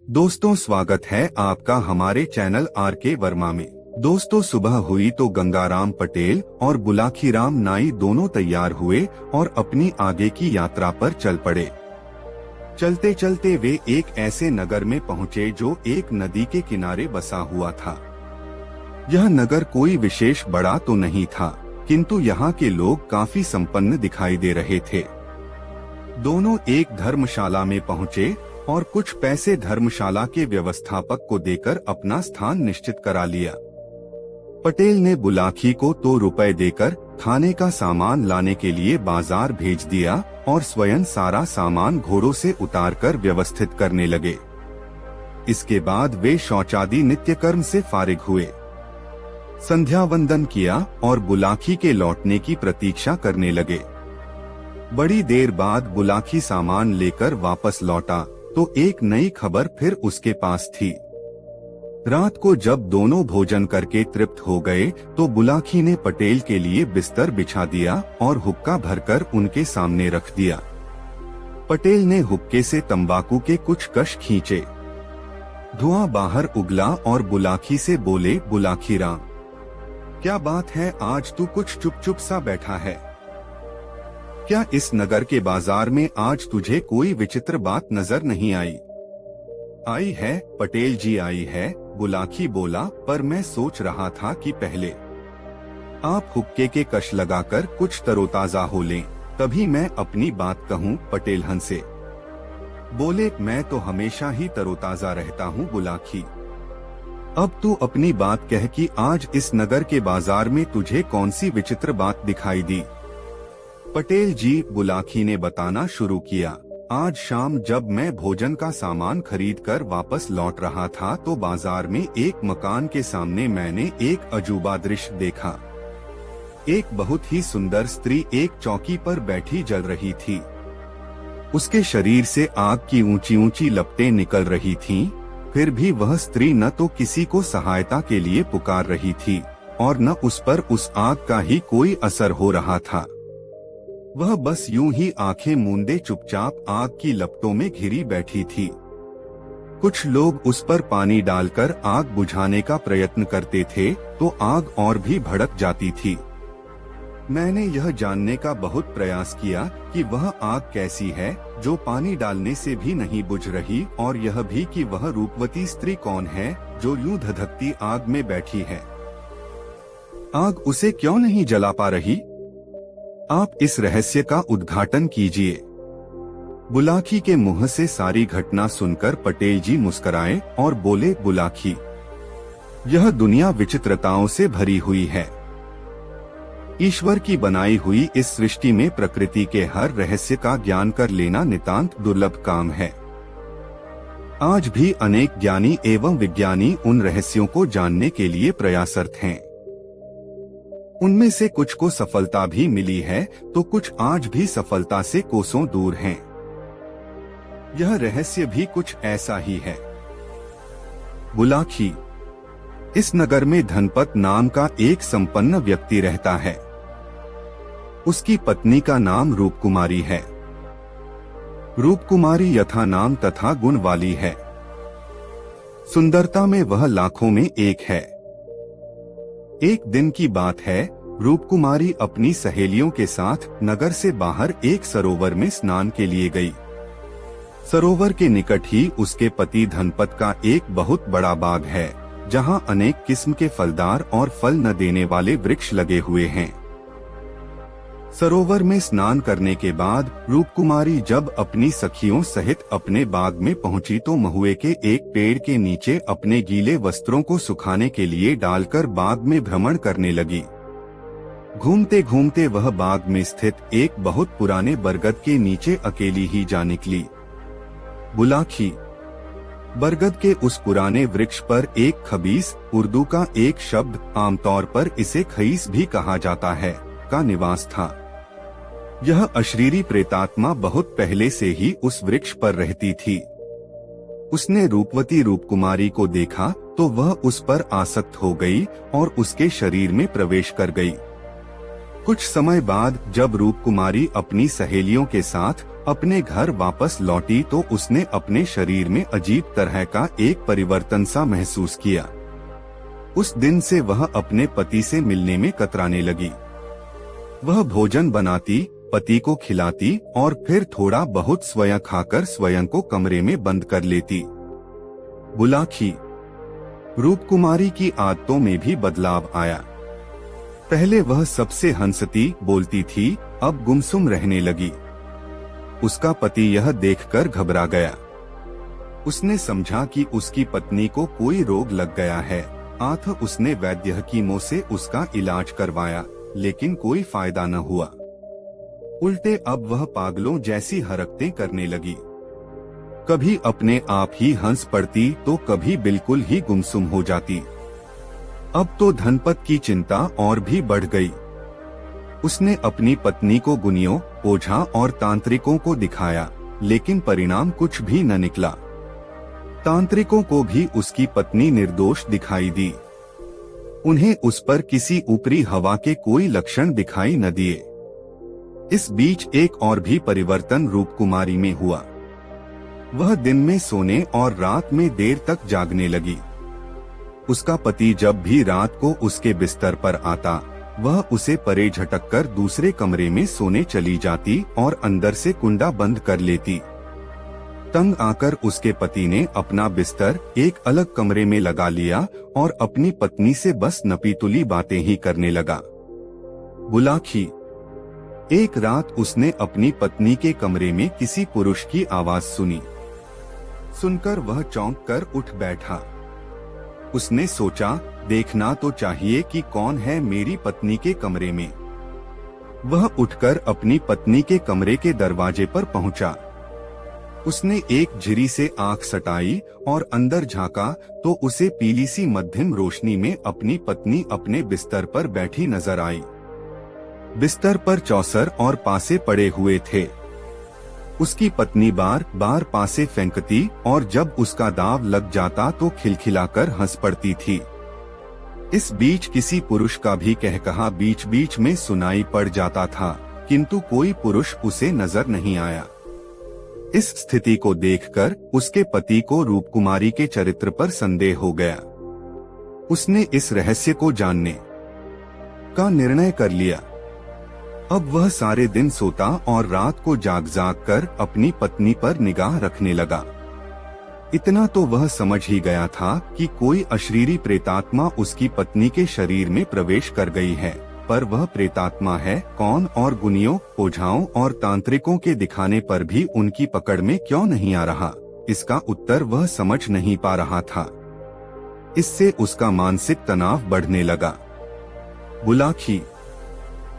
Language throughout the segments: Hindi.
दोस्तों, स्वागत है आपका हमारे चैनल आर के वर्मा में। दोस्तों, सुबह हुई तो गंगाराम पटेल और बुलाखीराम नाई दोनों तैयार हुए और अपनी आगे की यात्रा पर चल पड़े। चलते चलते वे एक ऐसे नगर में पहुँचे जो एक नदी के किनारे बसा हुआ था। यह नगर कोई विशेष बड़ा तो नहीं था, किंतु यहाँ के लोग काफी संपन्न दिखाई दे रहे थे। दोनों एक धर्मशाला में पहुँचे और कुछ पैसे धर्मशाला के व्यवस्थापक को देकर अपना स्थान निश्चित करा लिया। पटेल ने बुलाखी को तो रुपए देकर खाने का सामान लाने के लिए बाजार भेज दिया और स्वयं सारा सामान घोड़ों से उतारकर व्यवस्थित करने लगे। इसके बाद वे शौचादि नित्य कर्म से फारिग हुए, संध्या वंदन किया और बुलाखी के लौटने की प्रतीक्षा करने लगे। बड़ी देर बाद बुलाखी सामान लेकर वापस लौटा तो एक नई खबर फिर उसके पास थी। रात को जब दोनों भोजन करके तृप्त हो गए तो बुलाखी ने पटेल के लिए बिस्तर बिछा दिया और हुक्का भरकर उनके सामने रख दिया। पटेल ने हुक्के से तंबाकू के कुछ कश खींचे। धुआं बाहर उगला और बुलाखी से बोले, बुलाखीराम, क्या बात है, आज तू कुछ चुप चुप सा बैठा है? क्या इस नगर के बाजार में आज तुझे कोई विचित्र बात नजर नहीं आई? आई है पटेल जी, आई है, बुलाखी बोला, पर मैं सोच रहा था कि पहले आप हुक्के के कश लगाकर कुछ तरोताजा हो लें, तभी मैं अपनी बात कहूँ। पटेल हंसे बोले, मैं तो हमेशा ही तरोताजा रहता हूँ बुलाखी। अब तू अपनी बात कह कि आज इस नगर के बाजार में तुझे कौन सी विचित्र बात दिखाई दी? पटेल जी, बुलाखी ने बताना शुरू किया, आज शाम जब मैं भोजन का सामान खरीदकर वापस लौट रहा था तो बाजार में एक मकान के सामने मैंने एक अजूबा दृश्य देखा। एक बहुत ही सुंदर स्त्री एक चौकी पर बैठी जल रही थी। उसके शरीर से आग की ऊंची ऊंची लपटें निकल रही थीं, फिर भी वह स्त्री न तो किसी को सहायता के लिए पुकार रही थी और न उस पर उस आग का ही कोई असर हो रहा था। वह बस यूं ही आंखें मूंदे चुपचाप आग की लपटों में घिरी बैठी थी। कुछ लोग उस पर पानी डालकर आग बुझाने का प्रयत्न करते थे तो आग और भी भड़क जाती थी। मैंने यह जानने का बहुत प्रयास किया कि वह आग कैसी है जो पानी डालने से भी नहीं बुझ रही, और यह भी कि वह रूपवती स्त्री कौन है जो यूं धधकती आग में बैठी है। आग उसे क्यों नहीं जला पा रही? आप इस रहस्य का उद्घाटन कीजिए। बुलाखी के मुंह से सारी घटना सुनकर पटेल जी मुस्कुराए और बोले, बुलाखी, यह दुनिया विचित्रताओं से भरी हुई है। ईश्वर की बनाई हुई इस सृष्टि में प्रकृति के हर रहस्य का ज्ञान कर लेना नितांत दुर्लभ काम है। आज भी अनेक ज्ञानी एवं विज्ञानी उन रहस्यों को जानने के लिए प्रयासरत हैं। उनमें से कुछ को सफलता भी मिली है तो कुछ आज भी सफलता से कोसों दूर हैं। यह रहस्य भी कुछ ऐसा ही है। बुलाखी, इस नगर में धनपत नाम का एक संपन्न व्यक्ति रहता है। उसकी पत्नी का नाम रूपकुमारी है। रूपकुमारी यथा नाम तथा गुण वाली है। सुंदरता में वह लाखों में एक है। एक दिन की बात है, रूपकुमारी अपनी सहेलियों के साथ नगर से बाहर एक सरोवर में स्नान के लिए गई। सरोवर के निकट ही उसके पति धनपत का एक बहुत बड़ा बाग है, जहां अनेक किस्म के फलदार और फल न देने वाले वृक्ष लगे हुए हैं। सरोवर में स्नान करने के बाद रूपकुमारी जब अपनी सखियों सहित अपने बाग में पहुंची तो महुए के एक पेड़ के नीचे अपने गीले वस्त्रों को सुखाने के लिए डालकर बाग में भ्रमण करने लगी। घूमते घूमते वह बाग में स्थित एक बहुत पुराने बरगद के नीचे अकेली ही जा निकली। बुलाखी, बरगद के उस पुराने वृक्ष पर एक खबीस, उर्दू का एक शब्द, आमतौर पर इसे खईस भी कहा जाता है, का निवास था। यह अशरीरी प्रेतात्मा बहुत पहले से ही उस वृक्ष पर रहती थी। उसने रूपवती रूपकुमारी को देखा तो वह उस पर आसक्त हो गई और उसके शरीर में प्रवेश कर गई। कुछ समय बाद जब रूपकुमारी अपनी सहेलियों के साथ अपने घर वापस लौटी तो उसने अपने शरीर में अजीब तरह का एक परिवर्तन सा महसूस किया। उस दिन से वह अपने पति से मिलने में कतराने लगी। वह भोजन बनाती, पति को खिलाती और फिर थोड़ा बहुत स्वयं खाकर स्वयं को कमरे में बंद कर लेती। बुलाखी। रूपकुमारी की आदतों में भी बदलाव आया। पहले वह सबसे हंसती बोलती थी, अब गुमसुम रहने लगी। उसका पति यह देखकर घबरा गया। उसने समझा कि उसकी पत्नी को कोई रोग लग गया है। उसने वैद्य हकीमों से उसका इलाज करवाया, लेकिन कोई फायदा न हुआ। उल्टे अब वह पागलों जैसी हरकतें करने लगी। कभी अपने आप ही हंस पड़ती तो कभी बिल्कुल ही गुमसुम हो जाती। अब तो धनपत की चिंता और भी बढ़ गई। उसने अपनी पत्नी को गुनियों, ओझा और तांत्रिकों को दिखाया, लेकिन परिणाम कुछ भी न निकला। तांत्रिकों को भी उसकी पत्नी निर्दोष दिखाई दी। उन्हें उस पर किसी ऊपरी हवा के कोई लक्षण दिखाई न दिए। इस बीच एक और भी परिवर्तन रूपकुमारी में हुआ। वह दिन में सोने और रात में देर तक जागने लगी। उसका पति जब भी रात को उसके बिस्तर पर आता, वह उसे परे झटककर दूसरे कमरे में सोने चली जाती और अंदर से कुंडा बंद कर लेती। तंग आकर उसके पति ने अपना बिस्तर एक अलग कमरे में लगा लिया और अपनी पत्नी से बस नपीतुली बातें ही करने लगा। बुलाखी। एक रात उसने अपनी पत्नी के कमरे में किसी पुरुष की आवाज सुनी। सुनकर वह चौंक कर उठ बैठा। उसने सोचा, देखना तो चाहिए कि कौन है मेरी पत्नी के कमरे में। वह उठकर अपनी पत्नी के कमरे के दरवाजे पर पहुंचा। उसने एक झिरी से आंख सटाई और अंदर झांका तो उसे पीली सी मध्यम रोशनी में अपनी पत्नी अपने बिस्तर पर बैठी नजर आई। बिस्तर पर चौसर और पासे पड़े हुए थे। उसकी पत्नी बार बार पासे फेंकती और जब उसका दाव लग जाता तो खिलखिलाकर हंस पड़ती थी। इस बीच किसी पुरुष का भी कहकहा बीच बीच में सुनाई पड़ जाता था, किंतु कोई पुरुष उसे नजर नहीं आया। इस स्थिति को देखकर उसके पति को रूपकुमारी के चरित्र पर संदेह हो गया। उसने इस रहस्य को जानने का निर्णय कर लिया। अब वह सारे दिन सोता और रात को जाग जाग कर अपनी पत्नी पर निगाह रखने लगा। इतना तो वह समझ ही गया था कि कोई अशरीरी प्रेतात्मा उसकी पत्नी के शरीर में प्रवेश कर गई है, पर वह प्रेतात्मा है कौन और गुनियों, ओझाओं और तांत्रिकों के दिखाने पर भी उनकी पकड़ में क्यों नहीं आ रहा, इसका उत्तर वह समझ नहीं पा रहा था। इससे उसका मानसिक तनाव बढ़ने लगा। बुलाखी।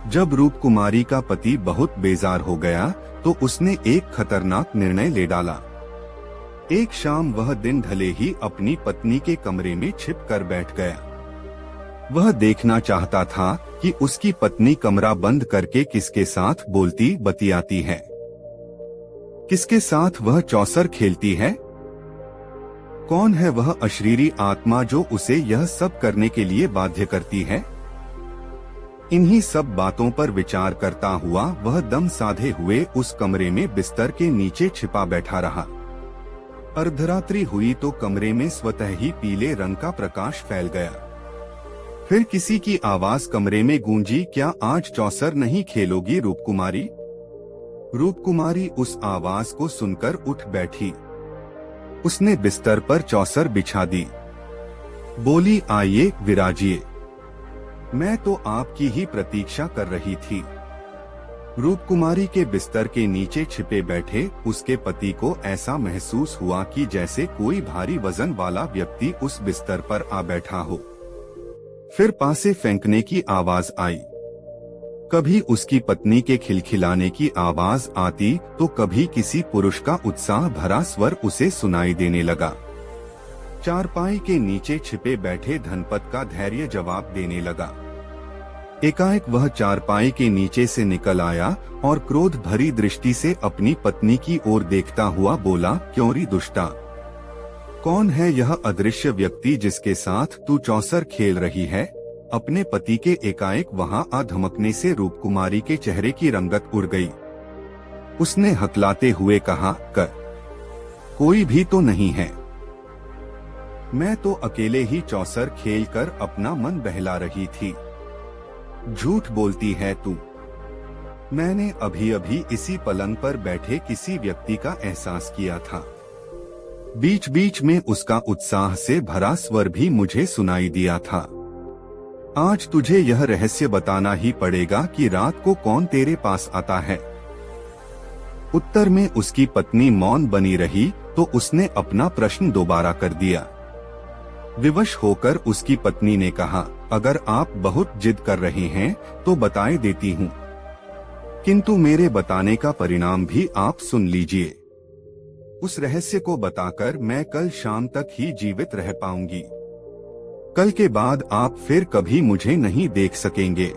जब रूपकुमारी का पति बहुत बेजार हो गया तो उसने एक खतरनाक निर्णय ले डाला। एक शाम वह दिन ढले ही अपनी पत्नी के कमरे में छिप कर बैठ गया। वह देखना चाहता था कि उसकी पत्नी कमरा बंद करके किसके साथ बोलती बतियाती है, किसके साथ वह चौसर खेलती है। कौन है वह अशरीरी आत्मा जो उसे यह सब करने के लिए बाध्य करती है। इन्हीं सब बातों पर विचार करता हुआ वह दम साधे हुए उस कमरे में बिस्तर के नीचे छिपा बैठा रहा। अर्धरात्रि हुई तो कमरे में स्वतः ही पीले रंग का प्रकाश फैल गया। फिर किसी की आवाज कमरे में गूंजी, क्या आज चौसर नहीं खेलोगी रूपकुमारी। रूपकुमारी उस आवाज को सुनकर उठ बैठी। उसने बिस्तर पर चौसर बिछा दी। बोली, आइए विराजिए, मैं तो आपकी ही प्रतीक्षा कर रही थी। रूपकुमारी के बिस्तर के नीचे छिपे बैठे उसके पति को ऐसा महसूस हुआ कि जैसे कोई भारी वजन वाला व्यक्ति उस बिस्तर पर आ बैठा हो। फिर पासे फेंकने की आवाज आई। कभी उसकी पत्नी के खिलखिलाने की आवाज आती तो कभी किसी पुरुष का उत्साह भरा स्वर उसे सुनाई देने लगा। चारपाई के नीचे छिपे बैठे धनपत का धैर्य जवाब देने लगा। एकाएक वह चारपाई के नीचे से निकल आया और क्रोध भरी दृष्टि से अपनी पत्नी की ओर देखता हुआ बोला, क्यों री दुष्टा, कौन है यह अदृश्य व्यक्ति जिसके साथ तू चौसर खेल रही है। अपने पति के एकाएक वहां आ धमकने से रूपकुमारी के चेहरे की रंगत उड़ गई। उसने हकलाते हुए कहा, कर कोई भी तो नहीं है। मैं तो अकेले ही चौसर खेलकर अपना मन बहला रही थी। झूठ बोलती है तू। मैंने अभी अभी इसी पलंग पर बैठे किसी व्यक्ति का एहसास किया था। बीच बीच में उसका उत्साह से भरा स्वर भी मुझे सुनाई दिया था। आज तुझे यह रहस्य बताना ही पड़ेगा कि रात को कौन तेरे पास आता है। उत्तर में उसकी पत्नी मौन बनी रही तो उसने अपना प्रश्न दोबारा कर दिया। विवश होकर उसकी पत्नी ने कहा, अगर आप बहुत जिद कर रहे हैं तो बताए देती हूँ, किंतु मेरे बताने का परिणाम भी आप सुन लीजिए। उस रहस्य को बताकर मैं कल शाम तक ही जीवित रह पाऊंगी। कल के बाद आप फिर कभी मुझे नहीं देख सकेंगे।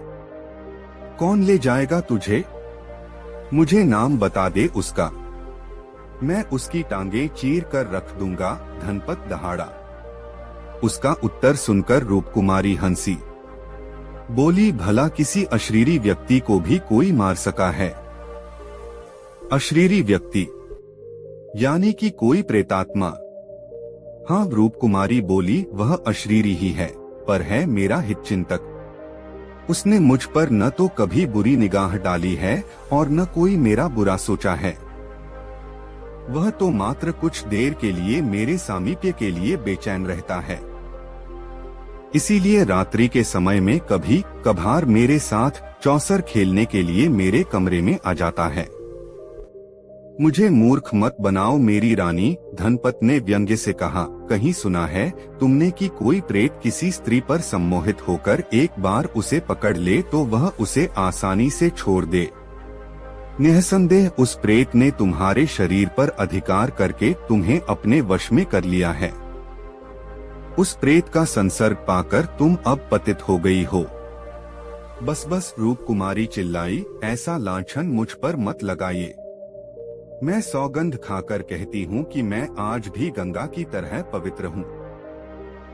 कौन ले जाएगा तुझे? मुझे नाम बता दे उसका। मैं उसकी टांगे चीर कर रख दूंगा। धनपत दहाड़ा। उसका उत्तर सुनकर रूपकुमारी हंसी। बोली, भला किसी अशरीरी व्यक्ति को भी कोई मार सका है? अशरीरी व्यक्ति यानी कि कोई प्रेतात्मा? हाँ, रूपकुमारी बोली, वह अशरीरी ही है, पर है मेरा हितचिंतक। उसने मुझ पर न तो कभी बुरी निगाह डाली है और न कोई मेरा बुरा सोचा है। वह तो मात्र कुछ देर के लिए मेरे सामीप्य के लिए बेचैन रहता है। इसीलिए रात्रि के समय में कभी कभार मेरे साथ चौसर खेलने के लिए मेरे कमरे में आ जाता है। मुझे मूर्ख मत बनाओ मेरी रानी, धनपत ने व्यंग्य से कहा। कहीं सुना है तुमने कि कोई प्रेत किसी स्त्री पर सम्मोहित होकर एक बार उसे पकड़ ले तो वह उसे आसानी से छोड़ दे। निःसंदेह उस प्रेत ने तुम्हारे शरीर पर अधिकार करके तुम्हें अपने वश में कर लिया है। उस प्रेत का संसर्ग पाकर तुम अब पतित हो गई हो। बस बस, रूपकुमारी चिल्लाई, ऐसा लांछन मुझ पर मत लगाइए। मैं सौगंध खाकर कहती हूँ कि मैं आज भी गंगा की तरह पवित्र हूँ।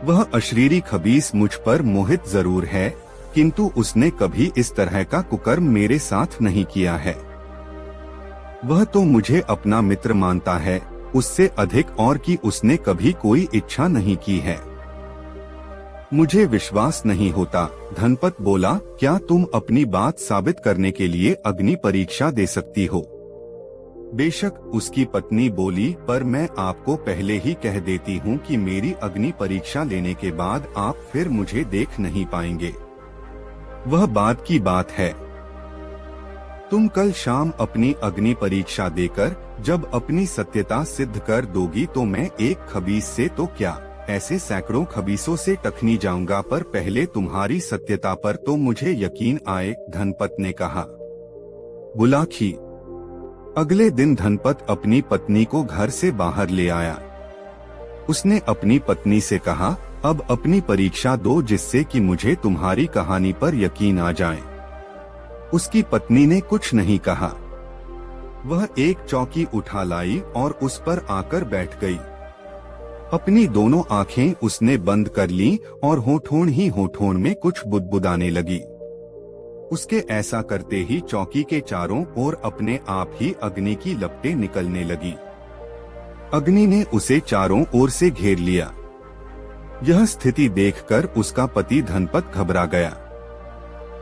वह अशरीरी खबीस मुझ पर मोहित जरूर है, किंतु उसने कभी इस तरह का कुकर्म मेरे साथ नहीं किया है। वह तो मुझे अपना मित्र मानता है, उससे अधिक और की उसने कभी कोई इच्छा नहीं की है। मुझे विश्वास नहीं होता। धनपत बोला, क्या तुम अपनी बात साबित करने के लिए अग्नि परीक्षा दे सकती हो? बेशक, उसकी पत्नी बोली, पर मैं आपको पहले ही कह देती हूँ कि मेरी अग्नि परीक्षा लेने के बाद आप फिर मुझे देख नहीं पाएंगे। वह बात की बात है। तुम कल शाम अपनी अग्नि परीक्षा देकर जब अपनी सत्यता सिद्ध कर दोगी तो मैं एक खबीस से तो क्या, ऐसे सैकड़ों खबीसों से टखनी जाऊंगा, पर पहले तुम्हारी सत्यता पर तो मुझे यकीन आए। धनपत ने कहा। बुलाखी। अगले दिन धनपत अपनी पत्नी को घर से बाहर ले आया। उसने अपनी पत्नी से कहा, अब अपनी परीक्षा दो जिससे कि मुझे तुम्हारी कहानी पर यकीन आ जाए। उसकी पत्नी ने कुछ नहीं कहा। वह एक चौकी उठा लाई और उस पर आकर बैठ गई। अपनी दोनों आंखें उसने बंद कर लीं और होठों ही होठों में कुछ बुदबुदाने लगी। उसके ऐसा करते ही चौकी के चारों ओर अपने आप ही अग्नि की लपटें निकलने लगी। अग्नि ने उसे चारों ओर से घेर लिया। यह स्थिति देखकर उसका पति धनपत घबरा गया।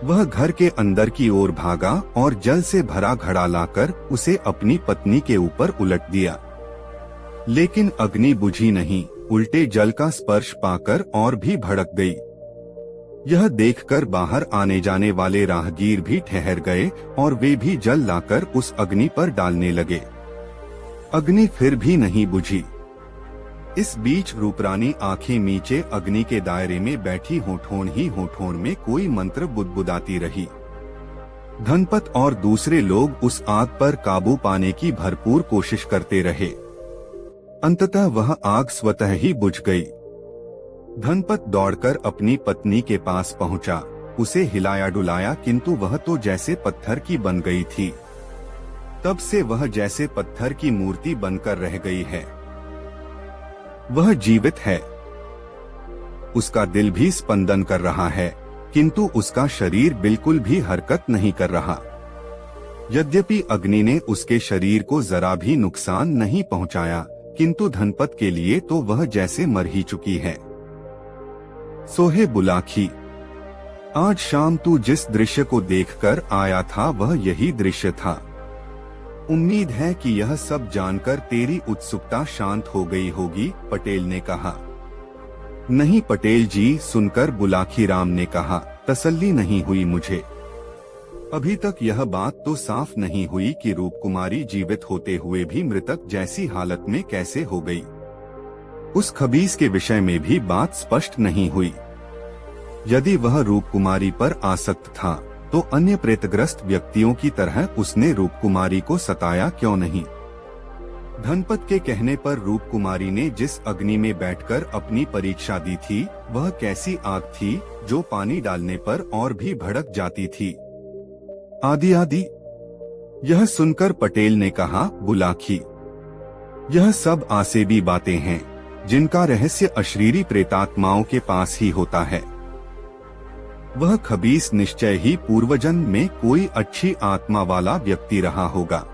वह घर के अंदर की ओर भागा और जल से भरा घड़ा लाकर उसे अपनी पत्नी के ऊपर उलट दिया। लेकिन अग्नि बुझी नहीं, उल्टे जल का स्पर्श पाकर और भी भड़क गई। यह देखकर बाहर आने जाने वाले राहगीर भी ठहर गए और वे भी जल लाकर उस अग्नि पर डालने लगे। अग्नि फिर भी नहीं बुझी। इस बीच रूपरानी आंखें नीचे अग्नि के दायरे में बैठी होठों ही होठों में कोई मंत्र बुदबुदाती रही। धनपत और दूसरे लोग उस आग पर काबू पाने की भरपूर कोशिश करते रहे। अंततः वह आग स्वतः ही बुझ गई। धनपत दौड़कर अपनी पत्नी के पास पहुंचा, उसे हिलाया डुलाया, किंतु वह तो जैसे पत्थर की बन गई थी। तब से वह जैसे पत्थर की मूर्ति बनकर रह गई है। वह जीवित है। उसका दिल भी स्पंदन कर रहा है, किंतु उसका शरीर बिल्कुल भी हरकत नहीं कर रहा। यद्यपि अग्नि ने उसके शरीर को जरा भी नुकसान नहीं पहुंचाया, किंतु धनपत के लिए तो वह जैसे मर ही चुकी है। सोहे बुलाखी, आज शाम तू जिस दृश्य को देखकर आया था वह यही दृश्य था। उम्मीद है कि यह सब जानकर तेरी उत्सुकता शांत हो गई होगी, पटेल ने कहा। नहीं पटेल जी, सुनकर बुलाखी राम ने कहा, तसल्ली नहीं हुई मुझे। अभी तक यह बात तो साफ नहीं हुई कि रूपकुमारी जीवित होते हुए भी मृतक जैसी हालत में कैसे हो गई। उस खबीस के विषय में भी बात स्पष्ट नहीं हुई। यदि वह रूपकुमारी पर आसक्त था तो अन्य प्रेतग्रस्त व्यक्तियों की तरह उसने रूपकुमारी को सताया क्यों नहीं। धनपत के कहने पर रूपकुमारी ने जिस अग्नि में बैठकर अपनी परीक्षा दी थी वह कैसी आग थी जो पानी डालने पर और भी भड़क जाती थी। आदि आदि। यह सुनकर पटेल ने कहा, बुलाखी, यह सब आसेबी बातें हैं जिनका रहस्य अशरीरी प्रेतात्माओं के पास ही होता है। वह खबीस निश्चय ही पूर्वजन्म में कोई अच्छी आत्मा वाला व्यक्ति रहा होगा।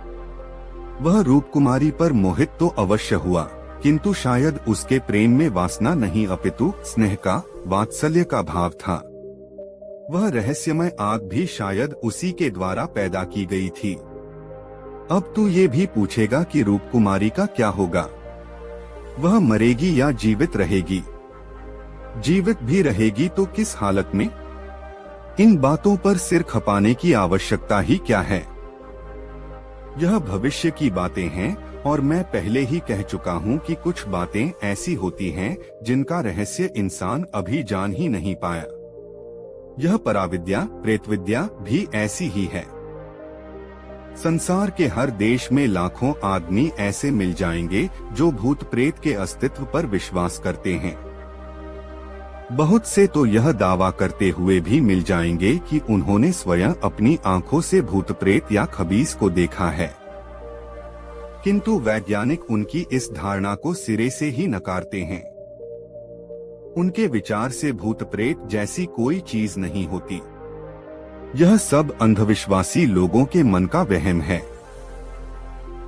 वह रूपकुमारी पर मोहित तो अवश्य हुआ, किंतु शायद उसके प्रेम में वासना नहीं अपितु स्नेह का, वात्सल्य का भाव था। वह रहस्यमय आग भी शायद उसी के द्वारा पैदा की गई थी। अब तू ये भी पूछेगा कि रूपकुमारी का क्या होगा, वह मरेगी या जीवित रहेगी? जीवित भी रहेगी तो किस हालत में? इन बातों पर सिर खपाने की आवश्यकता ही क्या है? यह भविष्य की बातें हैं और मैं पहले ही कह चुका हूँ कि कुछ बातें ऐसी होती हैं जिनका रहस्य इंसान अभी जान ही नहीं पाया। यह पराविद्या, प्रेतविद्या भी ऐसी ही है। संसार के हर देश में लाखों आदमी ऐसे मिल जाएंगे जो भूत प्रेत के अस्तित्व पर विश्वास करते हैं। बहुत से तो यह दावा करते हुए भी मिल जाएंगे कि उन्होंने स्वयं अपनी आंखों से भूत प्रेत या खबीस को देखा है, किंतु वैज्ञानिक उनकी इस धारणा को सिरे से ही नकारते हैं। उनके विचार से भूत प्रेत जैसी कोई चीज नहीं होती। यह सब अंधविश्वासी लोगों के मन का वहम है।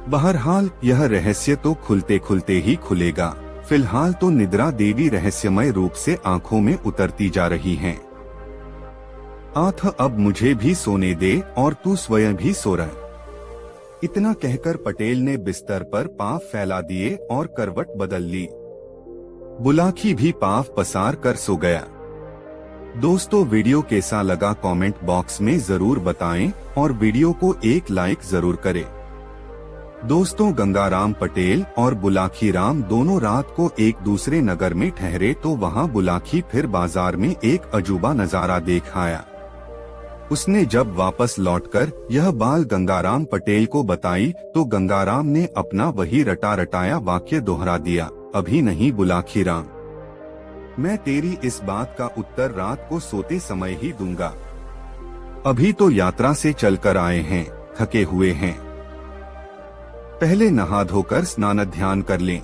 बहरहाल यह रहस्य तो खुलते खुलते ही खुलेगा। फिलहाल तो निद्रा देवी रहस्यमय रूप से आंखों में उतरती जा रही हैं। आथ, अब मुझे भी सोने दे और तू स्वयं भी सो रह। इतना कहकर पटेल ने बिस्तर पर पांव फैला दिए और करवट बदल ली। बुलाखी भी पांव पसार कर सो गया। दोस्तों, वीडियो कैसा लगा कमेंट बॉक्स में जरूर बताएं और वीडियो को एक लाइक जरूर करें। दोस्तों, गंगाराम पटेल और बुलाखी राम दोनों रात को एक दूसरे नगर में ठहरे तो वहां बुलाखी फिर बाजार में एक अजूबा नजारा देख आया। उसने जब वापस लौटकर यह बाल गंगाराम पटेल को बताई तो गंगाराम ने अपना वही रटा रटाया वाक्य दोहरा दिया, अभी नहीं बुलाखी राम, मैं तेरी इस बात का उत्तर रात को सोते समय ही दूंगा। अभी तो यात्रा से चलकर आए हैं, थके हुए हैं। पहले नहा धोकर स्नान ध्यान कर लें।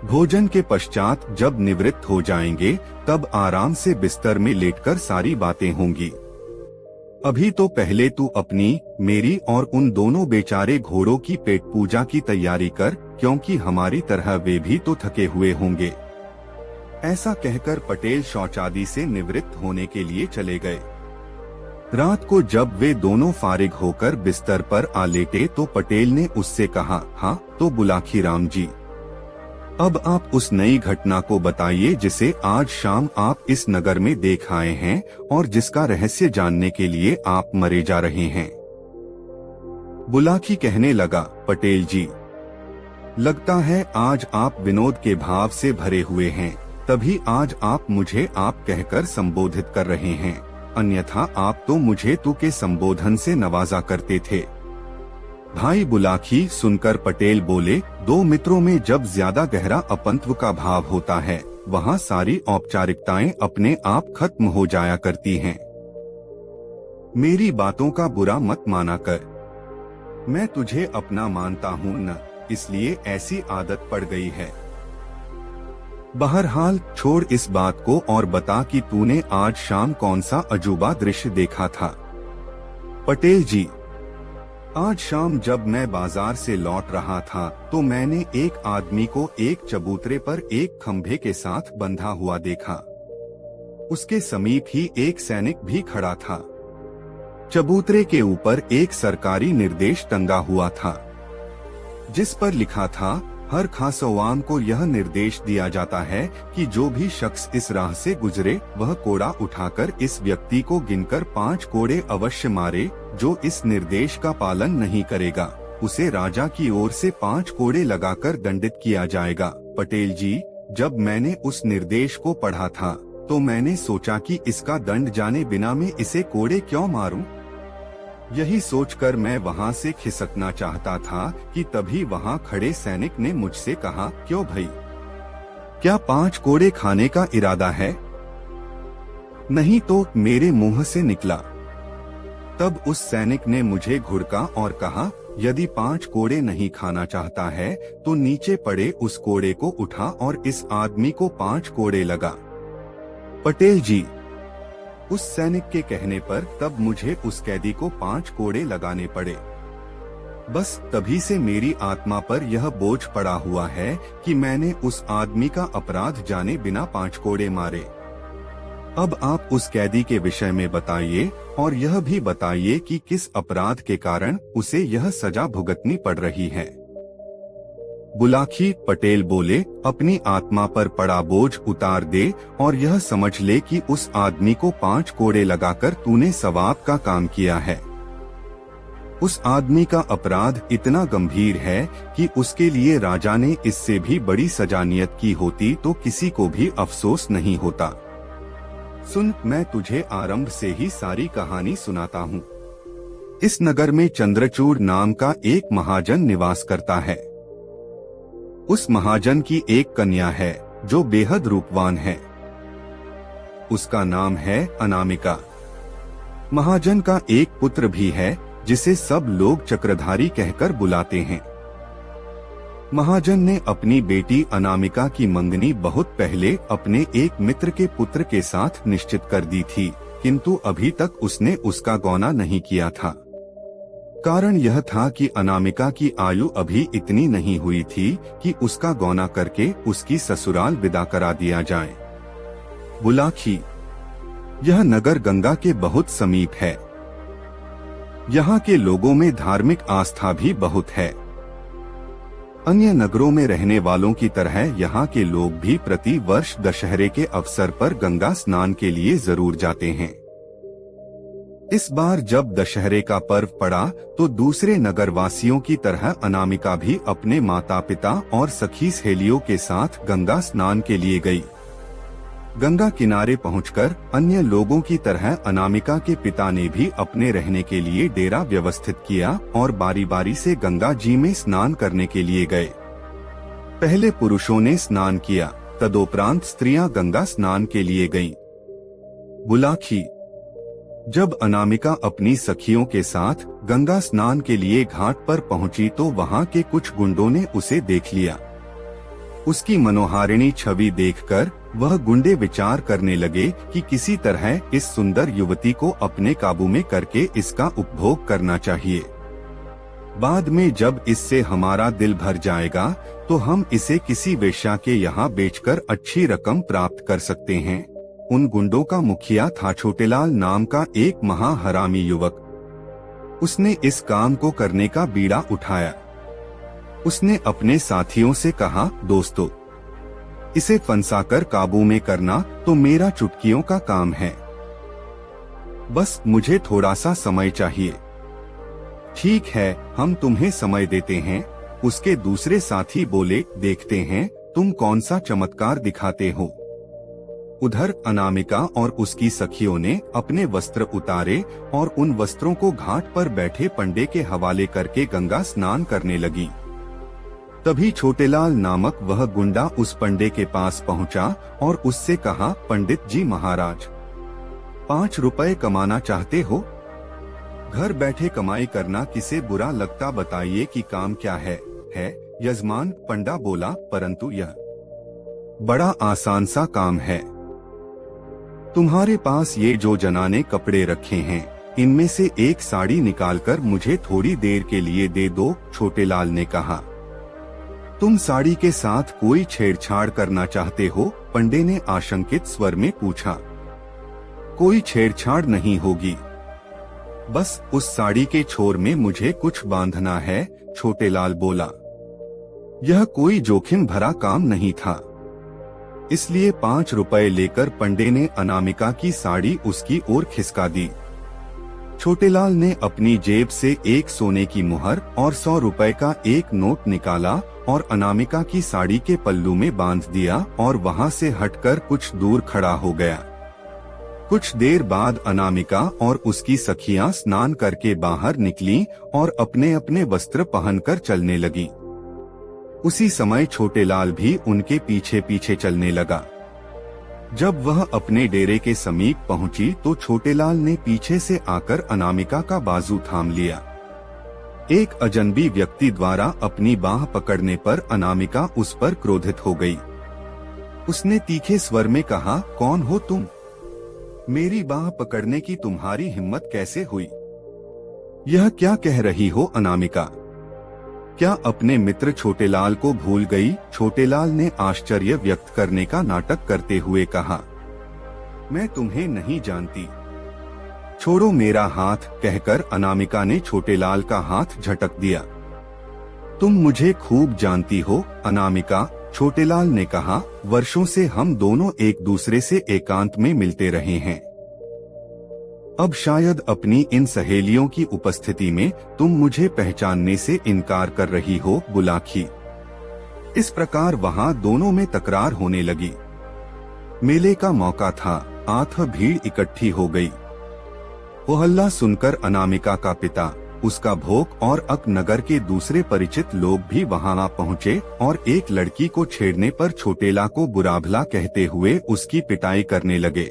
भोजन के पश्चात जब निवृत्त हो जाएंगे तब आराम से बिस्तर में लेटकर सारी बातें होंगी। अभी तो पहले तू अपनी, मेरी और उन दोनों बेचारे घोड़ों की पेट पूजा की तैयारी कर, क्योंकि हमारी तरह वे भी तो थके हुए होंगे। ऐसा कहकर पटेल शौचादि से निवृत्त होने के लिए चले गए। रात को जब वे दोनों फारिग होकर बिस्तर पर आ लेटे तो पटेल ने उससे कहा, हाँ तो बुलाखी राम जी, अब आप उस नई घटना को बताइए जिसे आज शाम आप इस नगर में देख आए हैं और जिसका रहस्य जानने के लिए आप मरे जा रहे हैं। बुलाखी कहने लगा, पटेल जी, लगता है आज आप विनोद के भाव से भरे हुए हैं, तभी आज आप मुझे आप कहकर संबोधित कर रहे हैं, अन्यथा आप तो मुझे तू के संबोधन से नवाजा करते थे। भाई बुलाखी, सुनकर पटेल बोले, दो मित्रों में जब ज्यादा गहरा अपंत्व का भाव होता है वहाँ सारी औपचारिकताएं अपने आप खत्म हो जाया करती हैं। मेरी बातों का बुरा मत माना कर, मैं तुझे अपना मानता हूँ न, इसलिए ऐसी आदत पड़ गई है। बहरहाल छोड़ इस बात को और बता कि तूने आज शाम कौन सा अजूबा दृश्य देखा था। पटेल जी, आज शाम जब मैं बाजार से लौट रहा था तो मैंने एक आदमी को एक चबूतरे पर एक खंभे के साथ बंधा हुआ देखा। उसके समीप ही एक सैनिक भी खड़ा था। चबूतरे के ऊपर एक सरकारी निर्देश टंगा हुआ था, जिस पर लिखा था, हर खासवाम को यह निर्देश दिया जाता है कि जो भी शख्स इस राह से गुजरे वह कोड़ा उठाकर इस व्यक्ति को गिनकर 5 कोड़े अवश्य मारे। जो इस निर्देश का पालन नहीं करेगा उसे राजा की ओर से 5 कोड़े लगाकर दंडित किया जाएगा। पटेल जी, जब मैंने उस निर्देश को पढ़ा था तो मैंने सोचा कि इसका दंड जाने बिना मैं इसे कोड़े क्यों मारूं? यही सोचकर मैं वहां से खिसकना चाहता था कि तभी वहां खड़े सैनिक ने मुझसे कहा, क्यों भाई, क्या 5 कोड़े खाने का इरादा है? नहीं तो मेरे मुंह से निकला। तब उस सैनिक ने मुझे घुड़का और कहा, यदि 5 कोड़े नहीं खाना चाहता है तो नीचे पड़े उस कोड़े को उठा और इस आदमी को 5 कोड़े लगा। पटेल जी, उस सैनिक के कहने पर तब मुझे उस कैदी को 5 कोड़े लगाने पड़े। बस तभी से मेरी आत्मा पर यह बोझ पड़ा हुआ है कि मैंने उस आदमी का अपराध जाने बिना 5 कोड़े मारे। अब आप उस कैदी के विषय में बताइए और यह भी बताइए कि किस अपराध के कारण उसे यह सजा भुगतनी पड़ रही है। बुलाकी पटेल बोले, अपनी आत्मा पर पड़ा बोझ उतार दे और यह समझ ले कि उस आदमी को 5 कोड़े लगाकर तूने सवाब का काम किया है। उस आदमी का अपराध इतना गंभीर है कि उसके लिए राजा ने इससे भी बड़ी सजा नियत की होती तो किसी को भी अफसोस नहीं होता। सुन, मैं तुझे आरंभ से ही सारी कहानी सुनाता हूँ। इस नगर में चंद्रचूड़ नाम का एक महाजन निवास करता है। उस महाजन की एक कन्या है जो बेहद रूपवान है। उसका नाम है अनामिका। महाजन का एक पुत्र भी है जिसे सब लोग चक्रधारी कहकर बुलाते हैं। महाजन ने अपनी बेटी अनामिका की मंगनी बहुत पहले अपने एक मित्र के पुत्र के साथ निश्चित कर दी थी, किंतु अभी तक उसने उसका गौना नहीं किया था। कारण यह था कि अनामिका की आयु अभी इतनी नहीं हुई थी कि उसका गौना करके उसकी ससुराल विदा करा दिया जाए। बुलाकी, यह नगर गंगा के बहुत समीप है। यहाँ के लोगों में धार्मिक आस्था भी बहुत है। अन्य नगरों में रहने वालों की तरह यहाँ के लोग भी प्रति वर्ष दशहरे के अवसर पर गंगा स्नान के लिए जरूर जाते हैं। इस बार जब दशहरे का पर्व पड़ा तो दूसरे नगरवासियों की तरह अनामिका भी अपने माता पिता और सखी सहेलियों के साथ गंगा स्नान के लिए गई। गंगा किनारे पहुंचकर अन्य लोगों की तरह अनामिका के पिता ने भी अपने रहने के लिए डेरा व्यवस्थित किया और बारी बारी से गंगा जी में स्नान करने के लिए गए। पहले पुरुषों ने स्नान किया, तदोपरांत स्त्रियां गंगा स्नान के लिए गईं। बुलाकी, जब अनामिका अपनी सखियों के साथ गंगा स्नान के लिए घाट पर पहुंची तो वहां के कुछ गुंडों ने उसे देख लिया। उसकी मनोहारिणी छवि देखकर वह गुंडे विचार करने लगे कि किसी तरह इस सुंदर युवती को अपने काबू में करके इसका उपभोग करना चाहिए। बाद में जब इससे हमारा दिल भर जाएगा तो हम इसे किसी वेश्या के यहाँ बेचकर अच्छी रकम प्राप्त कर सकते हैं। उन गुंडों का मुखिया था छोटेलाल नाम का एक महाहरामी युवक। उसने इस काम को करने का बीड़ा उठाया। उसने अपने साथियों से कहा, दोस्तों, इसे फंसाकर काबू में करना तो मेरा चुटकियों का काम है। बस मुझे थोड़ा सा समय चाहिए। ठीक है, हम तुम्हें समय देते हैं। उसके दूसरे साथी बोले, देखते हैं तुम कौन सा चमत्कार दिखाते हो। उधर अनामिका और उसकी सखियों ने अपने वस्त्र उतारे और उन वस्त्रों को घाट पर बैठे पंडे के हवाले करके गंगा स्नान करने लगी। तभी छोटेलाल नामक वह गुंडा उस पंडे के पास पहुंचा और उससे कहा, पंडित जी महाराज, 5 रुपए कमाना चाहते हो? घर बैठे कमाई करना किसे बुरा लगता, बताइए कि काम क्या है? यजमान, पंडा बोला, परंतु यह बड़ा आसान सा काम है। तुम्हारे पास ये जो जनाने कपड़े रखे हैं इनमें से एक साड़ी निकालकर मुझे थोड़ी देर के लिए दे दो, छोटेलाल ने कहा। तुम साड़ी के साथ कोई छेड़छाड़ करना चाहते हो? पंडे ने आशंकित स्वर में पूछा। कोई छेड़छाड़ नहीं होगी, बस उस साड़ी के छोर में मुझे कुछ बांधना है, छोटेलाल बोला। यह कोई जोखिम भरा काम नहीं था, इसलिए 5 रुपए लेकर पंडे ने अनामिका की साड़ी उसकी ओर खिसका दी। छोटेलाल ने अपनी जेब से एक सोने की मुहर और 100 रुपए का एक नोट निकाला और अनामिका की साड़ी के पल्लू में बांध दिया और वहां से हटकर कुछ दूर खड़ा हो गया। कुछ देर बाद अनामिका और उसकी सखियां स्नान करके बाहर निकलीं और अपने अपने वस्त्र पहनकर चलने लगी। उसी समय छोटेलाल भी उनके पीछे पीछे चलने लगा। जब वह अपने डेरे के समीप पहुंची तो छोटेलाल ने पीछे से आकर अनामिका का बाजू थाम लिया। एक अजनबी व्यक्ति द्वारा अपनी बाह पकड़ने पर अनामिका उस पर क्रोधित हो गई। उसने तीखे स्वर में कहा, कौन हो तुम? मेरी बाह पकड़ने की तुम्हारी हिम्मत कैसे हुई? यह क्या कह रही हो अनामिका? क्या अपने मित्र छोटेलाल को भूल गई? छोटेलाल ने आश्चर्य व्यक्त करने का नाटक करते हुए कहा। मैं तुम्हें नहीं जानती, छोड़ो मेरा हाथ, कहकर अनामिका ने छोटेलाल का हाथ झटक दिया। तुम मुझे खूब जानती हो अनामिका, छोटेलाल ने कहा। वर्षों से हम दोनों एक दूसरे से एकांत में मिलते रहे हैं। अब शायद अपनी इन सहेलियों की उपस्थिति में तुम मुझे पहचानने से इनकार कर रही हो, बुलाखी। इस प्रकार वहां दोनों में तकरार होने लगी। मेले का मौका था, आठ भीड़ इकट्ठी हो गई। वो हल्ला सुनकर अनामिका का पिता, उसका भोग और अक नगर के दूसरे परिचित लोग भी वहां आ पहुंचे और एक लड़की को छेड़ने पर छोटेला को बुरा भला कहते हुए उसकी पिटाई करने लगे।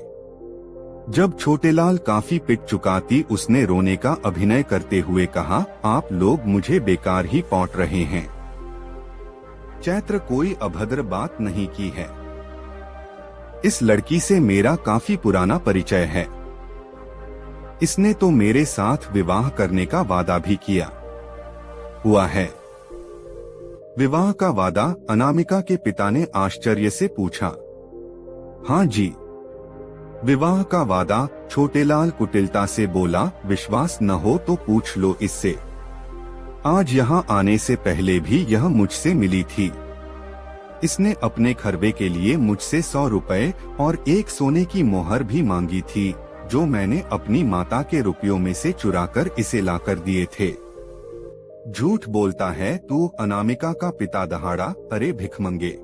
जब छोटेलाल काफी पिट चुका थी, उसने रोने का अभिनय करते हुए कहा, आप लोग मुझे बेकार ही पौंट रहे हैं। चैत्र कोई अभद्र बात नहीं की है। इस लड़की से मेरा काफी पुराना परिचय है। इसने तो मेरे साथ विवाह करने का वादा भी किया हुआ है। विवाह का वादा? अनामिका के पिता ने आश्चर्य से पूछा। हाँ जी, विवाह का वादा, छोटेलाल कुटिलता से बोला। विश्वास न हो तो पूछ लो इससे। आज यहाँ आने से पहले भी यह मुझसे मिली थी। इसने अपने खरबे के लिए मुझसे 100 रुपए और एक सोने की मोहर भी मांगी थी, जो मैंने अपनी माता के रुपयों में से चुराकर इसे लाकर दिए थे। झूठ बोलता है तू, अनामिका का पिता दहाड़ा। अरे भिखमंगे,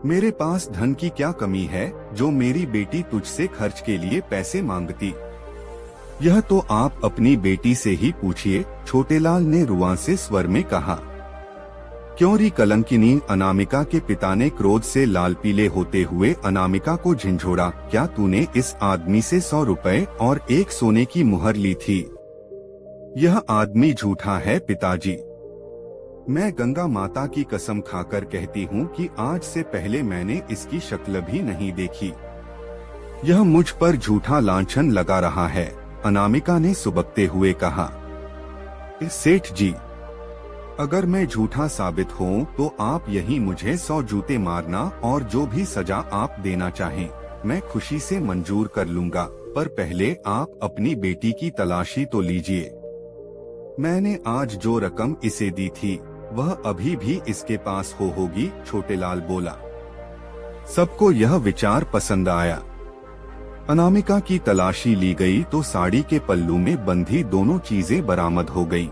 मेरे पास धन की क्या कमी है जो मेरी बेटी तुझसे खर्च के लिए पैसे मांगती? यह तो आप अपनी बेटी से ही पूछिए, छोटेलाल ने रुआंसे स्वर में कहा। क्यों री कलंकिनी? अनामिका के पिता ने क्रोध से लाल पीले होते हुए अनामिका को झिंझोड़ा। क्या तूने इस आदमी से 100 रुपए और एक सोने की मुहर ली थी? यह आदमी झूठा है पिताजी। मैं गंगा माता की कसम खाकर कहती हूँ कि आज से पहले मैंने इसकी शक्ल भी नहीं देखी। यह मुझ पर झूठा लांछन लगा रहा है, अनामिका ने सुबकते हुए कहा। सेठ जी, अगर मैं झूठा साबित हूँ तो आप यही मुझे 100 जूते मारना और जो भी सजा आप देना चाहें मैं खुशी से मंजूर कर लूँगा, पर पहले आप अपनी बेटी की तलाशी तो लीजिए। मैंने आज जो रकम इसे दी थी वह अभी भी इसके पास होगी, छोटेलाल बोला। सबको यह विचार पसंद आया। अनामिका की तलाशी ली गई तो साड़ी के पल्लू में बंधी दोनों चीजें बरामद हो गईं।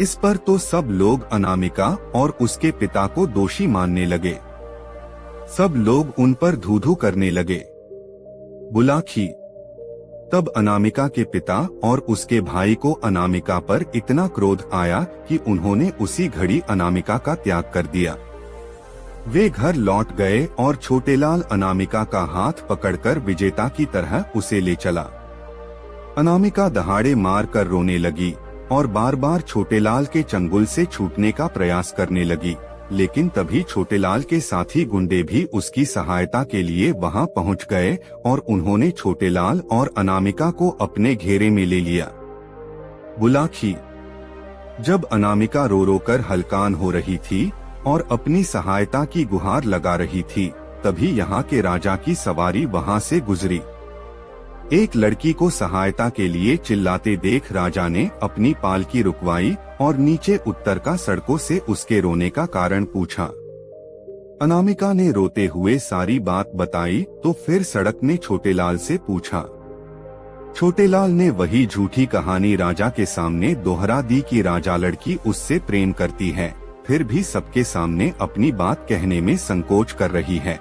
इस पर तो सब लोग अनामिका और उसके पिता को दोषी मानने लगे। सब लोग उन पर धू-धू करने लगे। बुलाखी। तब अनामिका के पिता और उसके भाई को अनामिका पर इतना क्रोध आया कि उन्होंने उसी घड़ी अनामिका का त्याग कर दिया। वे घर लौट गए और छोटेलाल अनामिका का हाथ पकड़कर विजेता की तरह उसे ले चला। अनामिका दहाड़े मार कर रोने लगी और बार बार छोटेलाल के चंगुल से छूटने का प्रयास करने लगी, लेकिन तभी छोटेलाल के साथी गुंडे भी उसकी सहायता के लिए वहां पहुंच गए और उन्होंने छोटेलाल और अनामिका को अपने घेरे में ले लिया। बुलाखी। जब अनामिका रो रो कर हलकान हो रही थी और अपनी सहायता की गुहार लगा रही थी, तभी यहाँ के राजा की सवारी वहाँ से गुजरी। एक लड़की को सहायता के लिए चिल्लाते देख राजा ने अपनी पालकी रुकवाई और नीचे उतर का सड़कों से उसके रोने का कारण पूछा। अनामिका ने रोते हुए सारी बात बताई तो फिर सड़क ने छोटेलाल से पूछा। छोटेलाल ने वही झूठी कहानी राजा के सामने दोहरा दी कि राजा लड़की उससे प्रेम करती है, फिर भी सबके सामने अपनी बात कहने में संकोच कर रही है।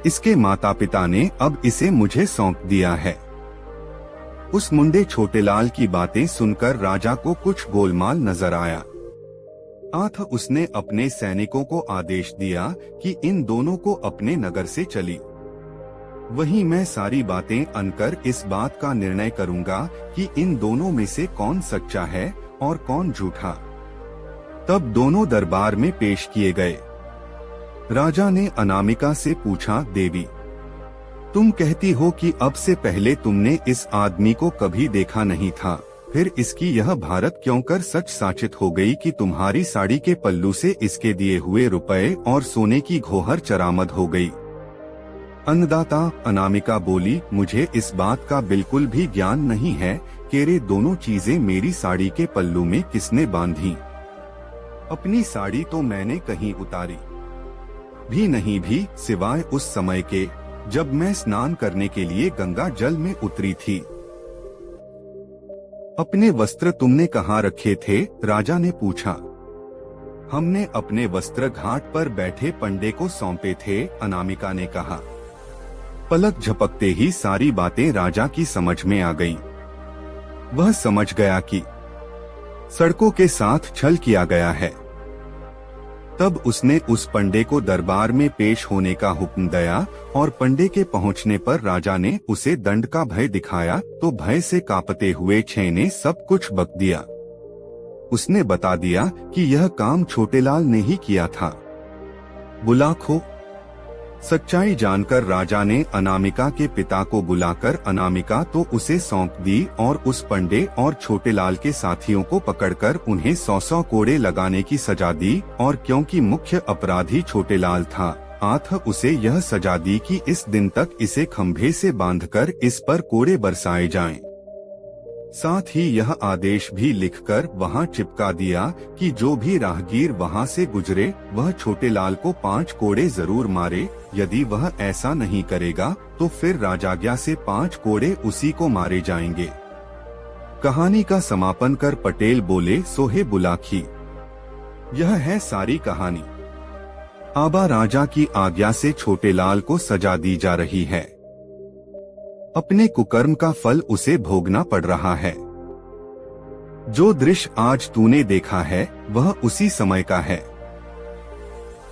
इसके माता पिता ने अब इसे मुझे सौंप दिया है। उस मुंडे छोटेलाल की बातें सुनकर राजा को कुछ गोलमाल नजर आया। उसने अपने सैनिकों को आदेश दिया कि इन दोनों को अपने नगर से चली। वहीं मैं सारी बातें अनकर इस बात का निर्णय करूंगा कि इन दोनों में से कौन सच्चा है और कौन झूठा। तब दोनों दरबार में पेश किए गए। राजा ने अनामिका से पूछा, देवी, तुम कहती हो कि अब से पहले तुमने इस आदमी को कभी देखा नहीं था, फिर इसकी यह भारत क्यों कर सच साचित हो गई कि तुम्हारी साड़ी के पल्लू से इसके दिए हुए रुपए और सोने की घोहर चरामद हो गई। अन्नदाता, अनामिका बोली, मुझे इस बात का बिल्कुल भी ज्ञान नहीं है कि ये दोनों चीजें मेरी साड़ी के पल्लू में किसने बांधी। अपनी साड़ी तो मैंने कहीं उतारी भी नहीं, भी सिवाय उस समय के जब मैं स्नान करने के लिए गंगा जल में उतरी थी। अपने वस्त्र तुमने कहाँ रखे थे? राजा ने पूछा। हमने अपने वस्त्र घाट पर बैठे पंडे को सौंपे थे, अनामिका ने कहा। पलक झपकते ही सारी बातें राजा की समझ में आ गईं। वह समझ गया कि सड़कों के साथ छल किया गया है। तब उसने उस पंडे को दरबार में पेश होने का हुक्म दिया और पंडे के पहुंचने पर राजा ने उसे दंड का भय दिखाया तो भय से कांपते हुए छे ने सब कुछ बक दिया। उसने बता दिया कि यह काम छोटेलाल ने ही किया था। बुलाखो। सच्चाई जानकर राजा ने अनामिका के पिता को बुलाकर अनामिका तो उसे सौंप दी और उस पंडे और छोटेलाल के साथियों को पकड़कर उन्हें 100 कोड़े लगाने की सजा दी और क्योंकि मुख्य अपराधी छोटेलाल था, उसे यह सजा दी कि इस दिन तक इसे खंभे से बांधकर इस पर कोड़े बरसाए जाएं। साथ ही यह आदेश भी लिखकर वहां चिपका दिया कि जो भी राहगीर वहां से गुजरे वह छोटेलाल को 5 कोड़े जरूर मारे, यदि वह ऐसा नहीं करेगा तो फिर राजाज्ञा से 5 कोड़े उसी को मारे जाएंगे। कहानी का समापन कर पटेल बोले, सोहे बुलाखी, यह है सारी कहानी। आबा राजा की आज्ञा से छोटेलाल को सजा दी जा रही है। अपने कुकर्म का फल उसे भोगना पड़ रहा है। जो दृश्य आज तूने देखा है वह उसी समय का है।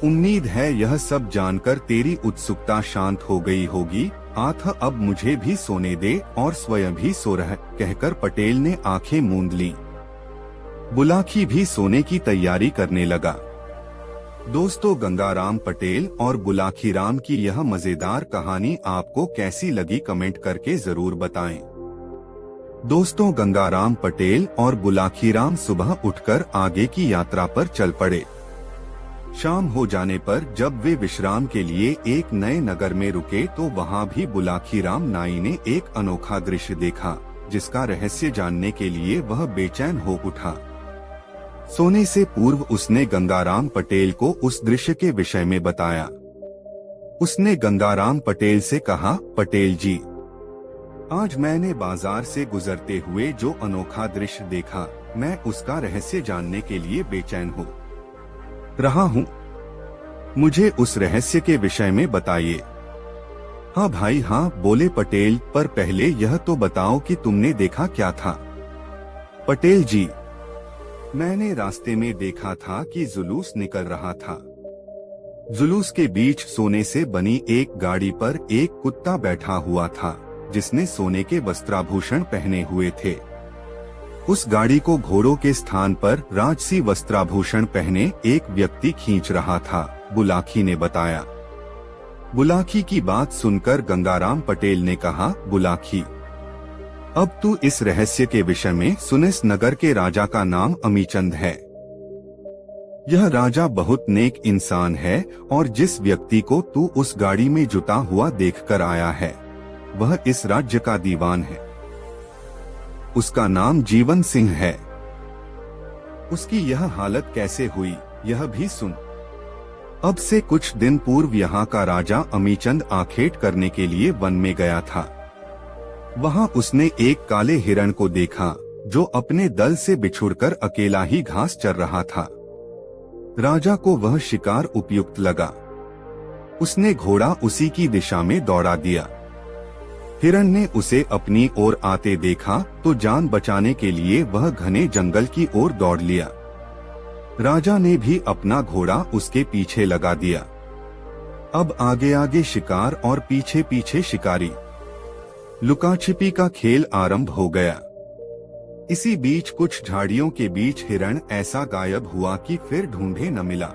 उम्मीद है यह सब जानकर तेरी उत्सुकता शांत हो गई होगी। अब मुझे भी सोने दे और स्वयं भी सो रह, कहकर पटेल ने आंखें मूंद ली। बुलाखी भी सोने की तैयारी करने लगा। दोस्तों, गंगाराम पटेल और बुलाखी राम की यह मजेदार कहानी आपको कैसी लगी कमेंट करके जरूर बताएं। दोस्तों, गंगाराम पटेल और बुलाखी राम सुबह उठकर आगे की यात्रा पर चल पड़े। शाम हो जाने पर जब वे विश्राम के लिए एक नए नगर में रुके तो वहां भी बुलाखी राम नाई ने एक अनोखा दृश्य देखा, जिसका रहस्य जानने के लिए वह बेचैन हो उठा। सोने से पूर्व उसने गंगाराम पटेल को उस दृश्य के विषय में बताया। उसने गंगाराम पटेल से कहा, पटेल जी, आज मैंने बाजार से गुजरते हुए जो अनोखा दृश्य देखा, मैं उसका रहस्य जानने के लिए बेचैन हो रहा हूँ। मुझे उस रहस्य के विषय में बताइए। हाँ भाई हाँ, बोले पटेल, पर पहले यह तो बताओ कि तुमने देखा क्या था। पटेल जी, मैंने रास्ते में देखा था कि जुलूस निकल रहा था। जुलूस के बीच सोने से बनी एक गाड़ी पर एक कुत्ता बैठा हुआ था, जिसने सोने के वस्त्राभूषण पहने हुए थे। उस गाड़ी को घोड़ों के स्थान पर राजसी वस्त्राभूषण पहने एक व्यक्ति खींच रहा था, बुलाकी ने बताया। बुलाकी की बात सुनकर गंगाराम पटेल ने कहा, बुलाकी, अब तू इस रहस्य के विषय में सुन। इस नगर के राजा का नाम अमीचंद है। यह राजा बहुत नेक इंसान है और जिस व्यक्ति को तू उस गाड़ी में जुटा हुआ देखकर आया है, वह इस राज्य का दीवान है। उसका नाम जीवन सिंह है। उसकी यह हालत कैसे हुई, यह भी सुन। अब से कुछ दिन पूर्व यहाँ का राजा अमीचंद आखेट करने के लिए वन में गया था। वहाँ उसने एक काले हिरण को देखा जो अपने दल से बिछुड़कर अकेला ही घास चर रहा था। राजा को वह शिकार उपयुक्त लगा। उसने घोड़ा उसी की दिशा में दौड़ा दिया। हिरण ने उसे अपनी ओर आते देखा तो जान बचाने के लिए वह घने जंगल की ओर दौड़ लिया। राजा ने भी अपना घोड़ा उसके पीछे लगा दिया। अब आगे आगे शिकार और पीछे पीछे शिकारी। लुकाछिपी का खेल आरंभ हो गया। इसी बीच कुछ झाड़ियों के बीच हिरण ऐसा गायब हुआ कि फिर ढूंढे न मिला।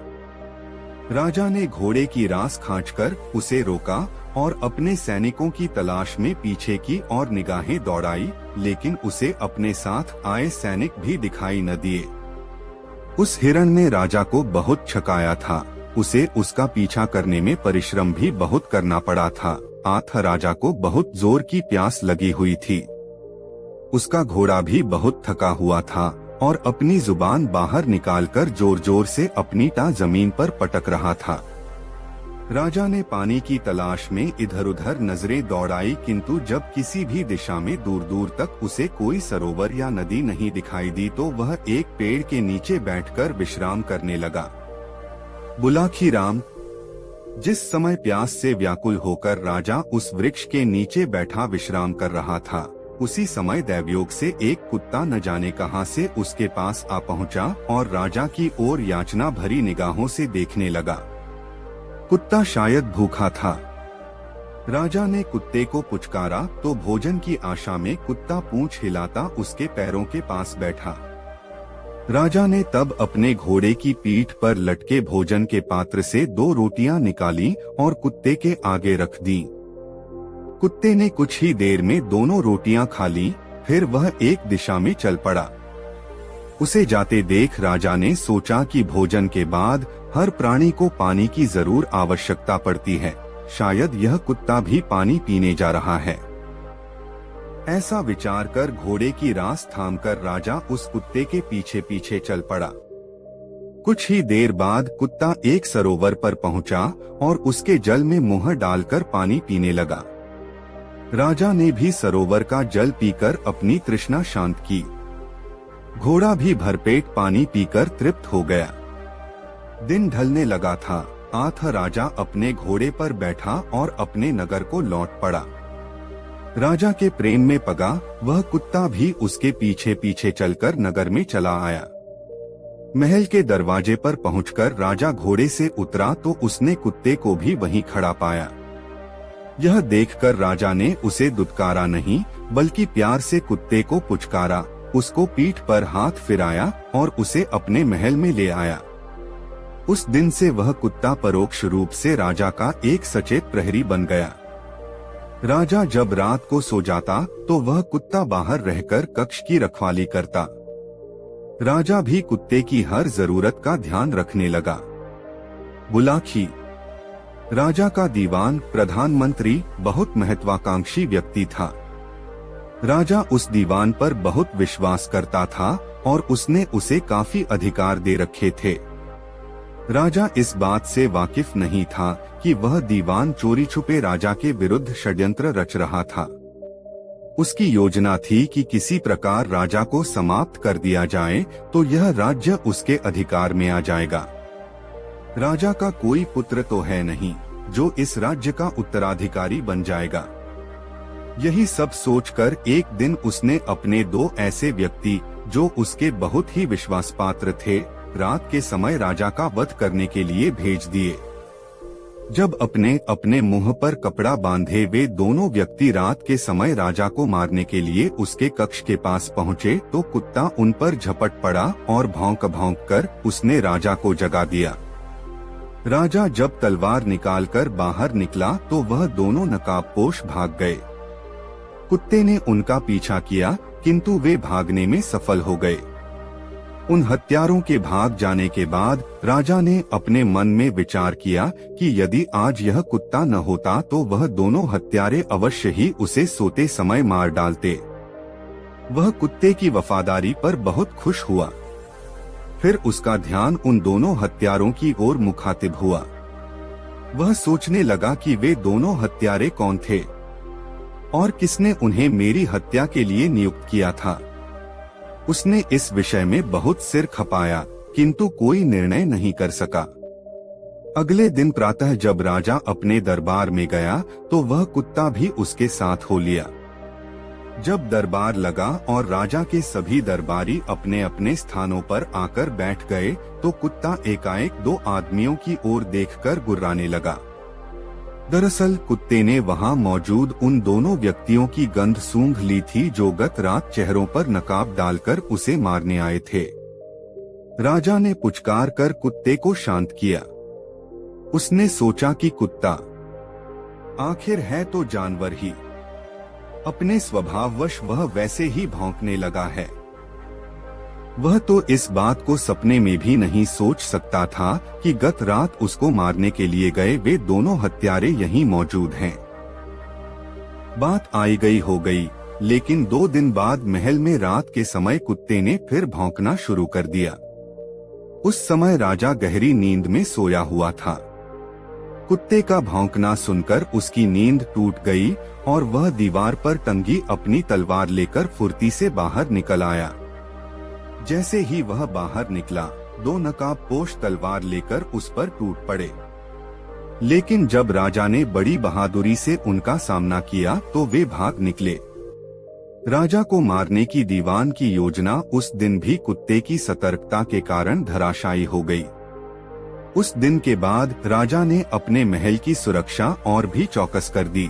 राजा ने घोड़े की रास खींचकर उसे रोका और अपने सैनिकों की तलाश में पीछे की और निगाहें दौड़ाई, लेकिन उसे अपने साथ आए सैनिक भी दिखाई न दिए। उस हिरण ने राजा को बहुत छकाया था। उसे उसका पीछा करने में परिश्रम भी बहुत करना पड़ा था। राजा को बहुत जोर की प्यास लगी हुई थी। उसका घोड़ा भी बहुत थका हुआ था और अपनी जुबान बाहर निकालकर जोर जोर से अपनी टांग जमीन पर पटक रहा था। राजा ने पानी की तलाश में इधर उधर नजरें दौड़ाई, किंतु जब किसी भी दिशा में दूर दूर तक उसे कोई सरोवर या नदी नहीं दिखाई दी तो वह एक पेड़ के नीचे बैठकर विश्राम करने लगा। बुलाकी राम, जिस समय प्यास से व्याकुल होकर राजा उस वृक्ष के नीचे बैठा विश्राम कर रहा था, उसी समय दैवयोग से एक कुत्ता न जाने कहां से उसके पास आ पहुंचा और राजा की ओर याचना भरी निगाहों से देखने लगा। कुत्ता शायद भूखा था। राजा ने कुत्ते को पुचकारा तो भोजन की आशा में कुत्ता पूंछ हिलाता उसके पैरों के पास बैठा। राजा ने तब अपने घोड़े की पीठ पर लटके भोजन के पात्र से 2 रोटियां निकाली और कुत्ते के आगे रख दी। कुत्ते ने कुछ ही देर में दोनों रोटियां खा ली, फिर वह एक दिशा में चल पड़ा। उसे जाते देख राजा ने सोचा कि भोजन के बाद हर प्राणी को पानी की जरूर आवश्यकता पड़ती है, शायद यह कुत्ता भी पानी पीने जा रहा है। ऐसा विचार कर घोड़े की रास थामकर राजा उस कुत्ते के पीछे पीछे चल पड़ा। कुछ ही देर बाद कुत्ता एक सरोवर पर पहुंचा और उसके जल में मुंह डालकर पानी पीने लगा। राजा ने भी सरोवर का जल पीकर अपनी तृष्णा शांत की। घोड़ा भी भरपेट पानी पीकर तृप्त हो गया। दिन ढलने लगा था। राजा अपने घोड़े पर बैठा और अपने नगर को लौट पड़ा। राजा के प्रेम में पगा वह कुत्ता भी उसके पीछे पीछे चलकर नगर में चला आया। महल के दरवाजे पर पहुंचकर राजा घोड़े से उतरा तो उसने कुत्ते को भी वहीं खड़ा पाया। यह देखकर राजा ने उसे दुत्कारा नहीं, बल्कि प्यार से कुत्ते को पुचकारा, उसको पीठ पर हाथ फिराया और उसे अपने महल में ले आया। उस दिन से वह कुत्ता परोक्ष रूप से राजा का एक सचेत प्रहरी बन गया। राजा जब रात को सो जाता तो वह कुत्ता बाहर रहकर कक्ष की रखवाली करता। राजा भी कुत्ते की हर जरूरत का ध्यान रखने लगा। बुलाकी, राजा का दीवान प्रधानमंत्री बहुत महत्वाकांक्षी व्यक्ति था। राजा उस दीवान पर बहुत विश्वास करता था और उसने उसे काफी अधिकार दे रखे थे। राजा इस बात से वाकिफ नहीं था कि वह दीवान चोरी छुपे राजा के विरुद्ध षड्यंत्र रच रहा था। उसकी योजना थी कि किसी प्रकार राजा को समाप्त कर दिया जाए तो यह राज्य उसके अधिकार में आ जाएगा। राजा का कोई पुत्र तो है नहीं जो इस राज्य का उत्तराधिकारी बन जाएगा। यही सब सोचकर एक दिन उसने अपने 2 ऐसे व्यक्ति जो उसके बहुत ही विश्वास पात्र थे, रात के समय राजा का वध करने के लिए भेज दिए। जब अपने अपने मुंह पर कपड़ा बांधे वे दोनों व्यक्ति रात के समय राजा को मारने के लिए उसके कक्ष के पास पहुँचे तो कुत्ता उन पर झपट पड़ा और भौंक भौंक कर उसने राजा को जगा दिया। राजा जब तलवार निकालकर बाहर निकला तो वह दोनों नकाबपोश भाग गए। कुत्ते ने उनका पीछा किया किंतु वे भागने में सफल हो गए। उन हत्यारों के भाग जाने के बाद राजा ने अपने मन में विचार किया कि यदि आज यह कुत्ता न होता तो वह दोनों हत्यारे अवश्य ही उसे सोते समय मार डालते। वह कुत्ते की वफादारी पर बहुत खुश हुआ। फिर उसका ध्यान उन दोनों हत्यारों की ओर मुखातिब हुआ। वह सोचने लगा कि वे दोनों हत्यारे कौन थे और किसने उन्हें मेरी हत्या के लिए नियुक्त किया था। उसने इस विषय में बहुत सिर खपाया किंतु कोई निर्णय नहीं कर सका। अगले दिन प्रातः जब राजा अपने दरबार में गया तो वह कुत्ता भी उसके साथ हो लिया। जब दरबार लगा और राजा के सभी दरबारी अपने अपने स्थानों पर आकर बैठ गए तो कुत्ता एकाएक दो आदमियों की ओर देखकर गुर्राने लगा। दरअसल कुत्ते ने वहां मौजूद उन दोनों व्यक्तियों की गंध सूंघ ली थी जो गत रात चेहरों पर नकाब डालकर उसे मारने आए थे। राजा ने पुचकार कर कुत्ते को शांत किया। उसने सोचा कि कुत्ता आखिर है तो जानवर ही, अपने स्वभाववश वह वैसे ही भौंकने लगा है। वह तो इस बात को सपने में भी नहीं सोच सकता था कि गत रात उसको मारने के लिए गए वे दोनों हत्यारे यहीं मौजूद हैं। बात आई गई हो गई, लेकिन 2 दिन बाद महल में रात के समय कुत्ते ने फिर भौंकना शुरू कर दिया। उस समय राजा गहरी नींद में सोया हुआ था। कुत्ते का भौंकना सुनकर उसकी नींद टूट गई और वह दीवार पर टंगी अपनी तलवार लेकर फुर्ती से बाहर निकल आया। जैसे ही वह बाहर निकला 2 नकाबपोश तलवार लेकर उस पर टूट पड़े। लेकिन जब राजा ने बड़ी बहादुरी से उनका सामना किया तो वे भाग निकले। राजा को मारने की दीवान की योजना उस दिन भी कुत्ते की सतर्कता के कारण धराशायी हो गई। उस दिन के बाद राजा ने अपने महल की सुरक्षा और भी चौकस कर दी।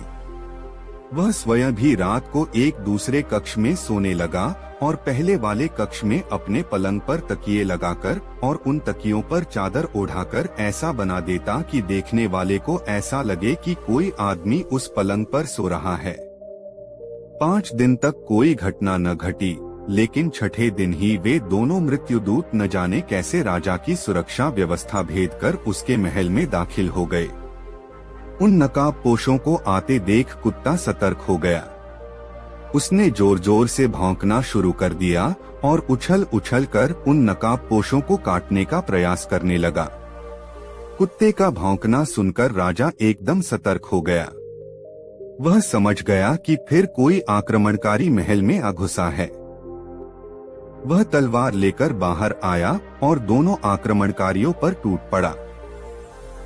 वह स्वयं भी रात को एक दूसरे कक्ष में सोने लगा और पहले वाले कक्ष में अपने पलंग पर तकिए लगाकर और उन तकियों पर चादर ओढ़ाकर ऐसा बना देता कि देखने वाले को ऐसा लगे कि कोई आदमी उस पलंग पर सो रहा है। 5 दिन तक कोई घटना न घटी, लेकिन छठे दिन ही वे दोनों मृत्युदूत न जाने कैसे राजा की सुरक्षा व्यवस्था भेद कर उसके महल में दाखिल हो गए। उन नकाबपोशों को आते देख कुत्ता सतर्क हो गया। उसने जोर जोर से भौंकना शुरू कर दिया और उछल उछल कर उन नकाबपोशों को काटने का प्रयास करने लगा। कुत्ते का भौंकना सुनकर राजा एकदम सतर्क हो गया। वह समझ गया कि फिर कोई आक्रमणकारी महल में आ घुसा है। वह तलवार लेकर बाहर आया और दोनों आक्रमणकारियों पर टूट पड़ा।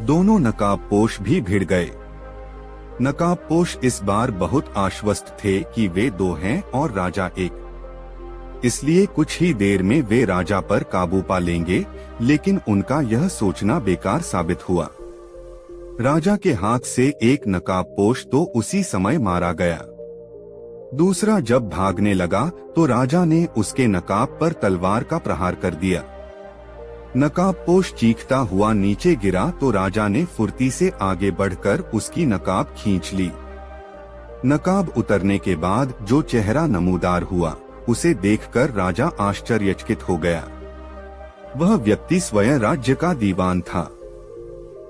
दोनों नकाबपोश भी भिड़ गए। नकाबपोश इस बार बहुत आश्वस्त थे कि वे 2 हैं और राजा एक, इसलिए कुछ ही देर में वे राजा पर काबू पा लेंगे, लेकिन उनका यह सोचना बेकार साबित हुआ। राजा के हाथ से एक नकाबपोश तो उसी समय मारा गया। दूसरा जब भागने लगा तो राजा ने उसके नकाब पर तलवार का प्रहार कर दिया। नकाबपोश चीखता हुआ नीचे गिरा तो राजा ने फुर्ती से आगे बढ़कर उसकी नकाब खींच ली। नकाब उतरने के बाद जो चेहरा नमूदार हुआ उसे देखकर राजा आश्चर्यचकित हो गया। वह व्यक्ति स्वयं राज्य का दीवान था।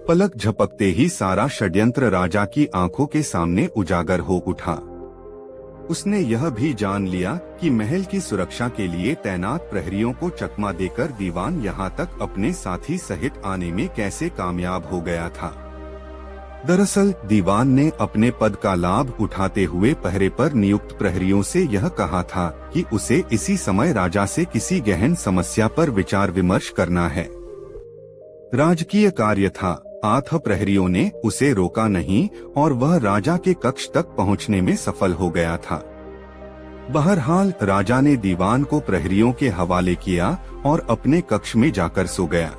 पलक झपकते ही सारा षड्यंत्र राजा की आंखों के सामने उजागर हो उठा। उसने यह भी जान लिया कि महल की सुरक्षा के लिए तैनात प्रहरियों को चकमा देकर दीवान यहाँ तक अपने साथी सहित आने में कैसे कामयाब हो गया था। दरअसल दीवान ने अपने पद का लाभ उठाते हुए पहरे पर नियुक्त प्रहरियों से यह कहा था कि उसे इसी समय राजा से किसी गहन समस्या पर विचार विमर्श करना है। राजकीय कार्य था। 8 प्रहरियों ने उसे रोका नहीं और वह राजा के कक्ष तक पहुंचने में सफल हो गया था। बहरहाल राजा ने दीवान को प्रहरियों के हवाले किया और अपने कक्ष में जाकर सो गया।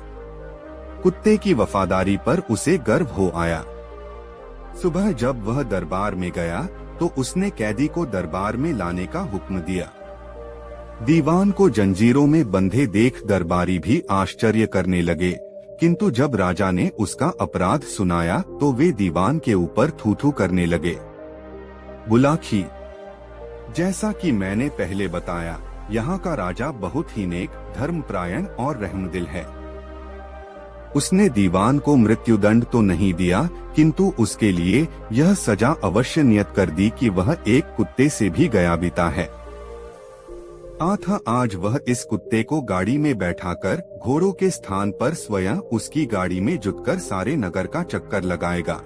कुत्ते की वफादारी पर उसे गर्व हो आया। सुबह जब वह दरबार में गया तो उसने कैदी को दरबार में लाने का हुक्म दिया। दीवान को जंजीरों में बंधे देख दरबारी भी आश्चर्य करने लगे, किंतु जब राजा ने उसका अपराध सुनाया तो वे दीवान के ऊपर थू-थू करने लगे। बुलाखी, जैसा कि मैंने पहले बताया, यहाँ का राजा बहुत ही नेक, धर्मपरायण और रहमदिल है। उसने दीवान को मृत्युदंड तो नहीं दिया, किंतु उसके लिए यह सजा अवश्य नियत कर दी कि वह एक कुत्ते से भी गया बीता है। आज वह इस कुत्ते को गाड़ी में बैठाकर घोड़ों के स्थान पर स्वयं उसकी गाड़ी में जुटकर सारे नगर का चक्कर लगाएगा।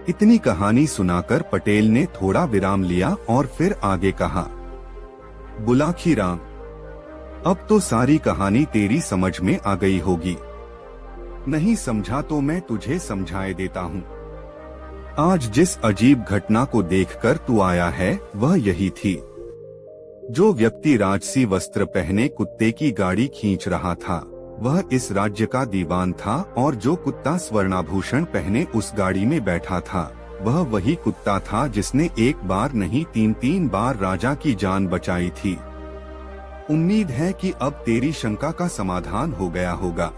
इतनी कहानी सुनाकर पटेल ने थोड़ा विराम लिया और फिर आगे कहा, बुलाखी राम, अब तो सारी कहानी तेरी समझ में आ गई होगी। नहीं समझा तो मैं तुझे समझाए देता हूँ। आज जिस अजीब घटना को देखकर तू आया है वह यही थी। जो व्यक्ति राजसी वस्त्र पहने कुत्ते की गाड़ी खींच रहा था वह इस राज्य का दीवान था, और जो कुत्ता स्वर्णाभूषण पहने उस गाड़ी में बैठा था वह वही कुत्ता था जिसने एक बार नहीं 3 बार राजा की जान बचाई थी। उम्मीद है कि अब तेरी शंका का समाधान हो गया होगा।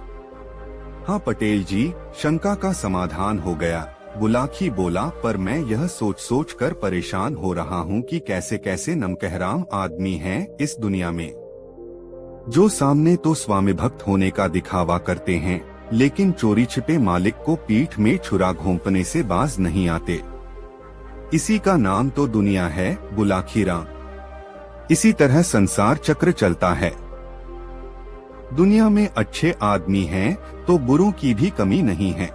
हाँ पटेल जी, शंका का समाधान हो गया, बुलाखी बोला, पर मैं यह सोच कर परेशान हो रहा हूँ कि कैसे कैसे नमकहराम आदमी हैं इस दुनिया में, जो सामने तो स्वामी भक्त होने का दिखावा करते हैं लेकिन चोरी छिपे मालिक को पीठ में छुरा घोंपने से बाज नहीं आते। इसी का नाम तो दुनिया है बुलाखी राम। इसी तरह संसार चक्र चलता है। दुनिया में अच्छे आदमी हैं तो बुरों की भी कमी नहीं है।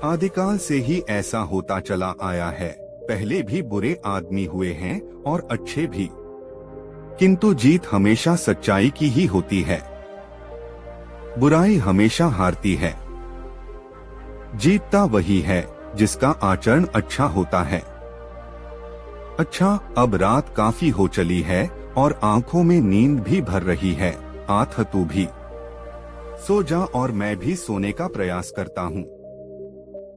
आदिकाल से ही ऐसा होता चला आया है। पहले भी बुरे आदमी हुए हैं और अच्छे भी, किंतु जीत हमेशा सच्चाई की ही होती है। बुराई हमेशा हारती है। जीतता वही है जिसका आचरण अच्छा होता है। अच्छा, अब रात काफी हो चली है और आंखों में नींद भी भर रही है। आठ तू भी सो जा और मैं भी सोने का प्रयास करता हूँ।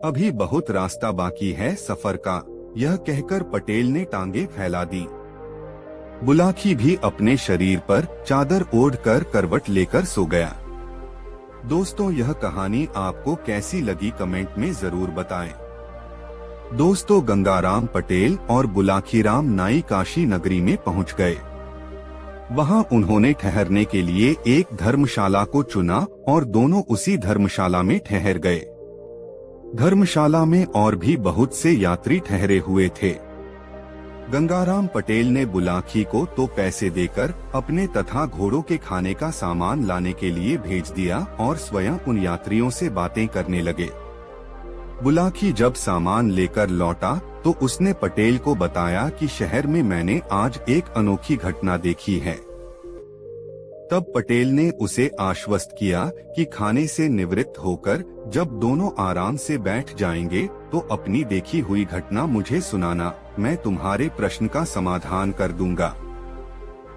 अभी बहुत रास्ता बाकी है सफर का। यह कहकर पटेल ने टांगे फैला दी। बुलाखी भी अपने शरीर पर चादर ओढ़कर करवट लेकर सो गया। दोस्तों, यह कहानी आपको कैसी लगी कमेंट में जरूर बताएं। दोस्तों, गंगाराम पटेल और बुलाखीराम नाई काशी नगरी में पहुंच गए। वहां उन्होंने ठहरने के लिए एक धर्मशाला को चुना और दोनों उसी धर्मशाला में ठहर गए। धर्मशाला में और भी बहुत से यात्री ठहरे हुए थे। गंगाराम पटेल ने बुलाखी को तो पैसे देकर अपने तथा घोड़ों के खाने का सामान लाने के लिए भेज दिया और स्वयं उन यात्रियों से बातें करने लगे। बुलाखी जब सामान लेकर लौटा तो उसने पटेल को बताया कि शहर में मैंने आज एक अनोखी घटना देखी है। तब पटेल ने उसे आश्वस्त किया कि खाने से निवृत्त होकर जब दोनों आराम से बैठ जाएंगे तो अपनी देखी हुई घटना मुझे सुनाना, मैं तुम्हारे प्रश्न का समाधान कर दूंगा।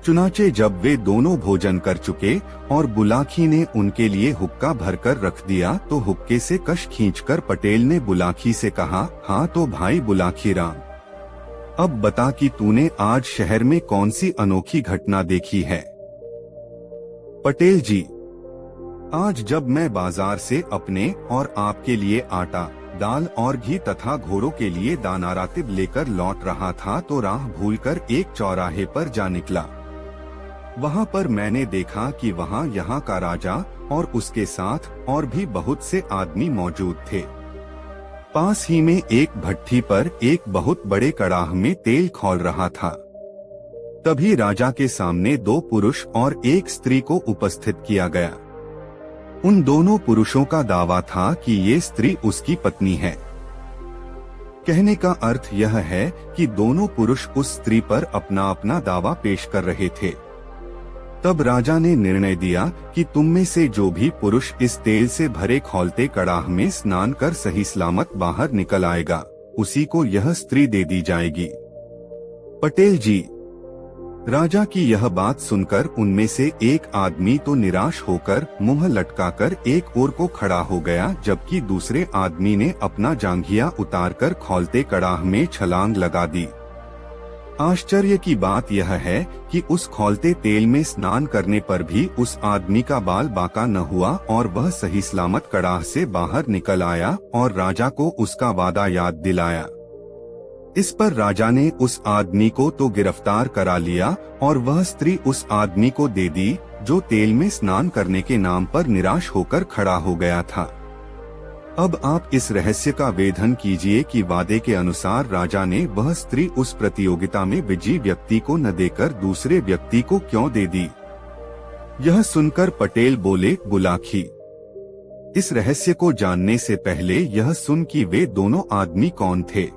चुनाचे जब वे दोनों भोजन कर चुके और बुलाखी ने उनके लिए हुक्का भरकर रख दिया तो हुक्के से कश खींचकर पटेल ने बुलाखी से कहा, हाँ तो भाई बुलाखीराम, अब बता कि तूने आज शहर में कौन सी अनोखी घटना देखी है। पटेल जी, आज जब मैं बाजार से अपने और आपके लिए आटा, दाल और घी तथा घोड़ों के लिए दाना रातिब लेकर लौट रहा था तो राह भूलकर एक चौराहे पर जा निकला। वहां पर मैंने देखा कि वहां यहाँ का राजा और उसके साथ और भी बहुत से आदमी मौजूद थे। पास ही में एक भट्ठी पर एक बहुत बड़े कड़ाह में तेल खौल रहा था। तभी राजा के सामने दो पुरुष और एक स्त्री को उपस्थित किया गया। उन दोनों पुरुषों का दावा था कि ये स्त्री उसकी पत्नी है। कहने का अर्थ यह है कि दोनों पुरुष उस स्त्री पर अपना अपना दावा पेश कर रहे थे। तब राजा ने निर्णय दिया कि तुम में से जो भी पुरुष इस तेल से भरे खौलते कड़ाह में स्नान कर सही सलामत बाहर निकल आएगा, उसी को यह स्त्री दे दी जाएगी। पटेल जी, राजा की यह बात सुनकर उनमें से एक आदमी तो निराश होकर मुंह लटकाकर एक ओर को खड़ा हो गया, जबकि दूसरे आदमी ने अपना जांघिया उतारकर खौलते कड़ाह में छलांग लगा दी। आश्चर्य की बात यह है कि उस खौलते तेल में स्नान करने पर भी उस आदमी का बाल बांका न हुआ और वह सही सलामत कड़ाह से बाहर निकल आया और राजा को उसका वादा याद दिलाया। इस पर राजा ने उस आदमी को तो गिरफ्तार करा लिया और वह स्त्री उस आदमी को दे दी जो तेल में स्नान करने के नाम पर निराश होकर खड़ा हो गया था। अब आप इस रहस्य का वेधन कीजिए कि वादे के अनुसार राजा ने वह स्त्री उस प्रतियोगिता में विजयी व्यक्ति को न देकर दूसरे व्यक्ति को क्यों दे दी। यह सुनकर पटेल बोले, बुलाखी, इस रहस्य को जानने से पहले यह सुन कि वे दोनों आदमी कौन थे,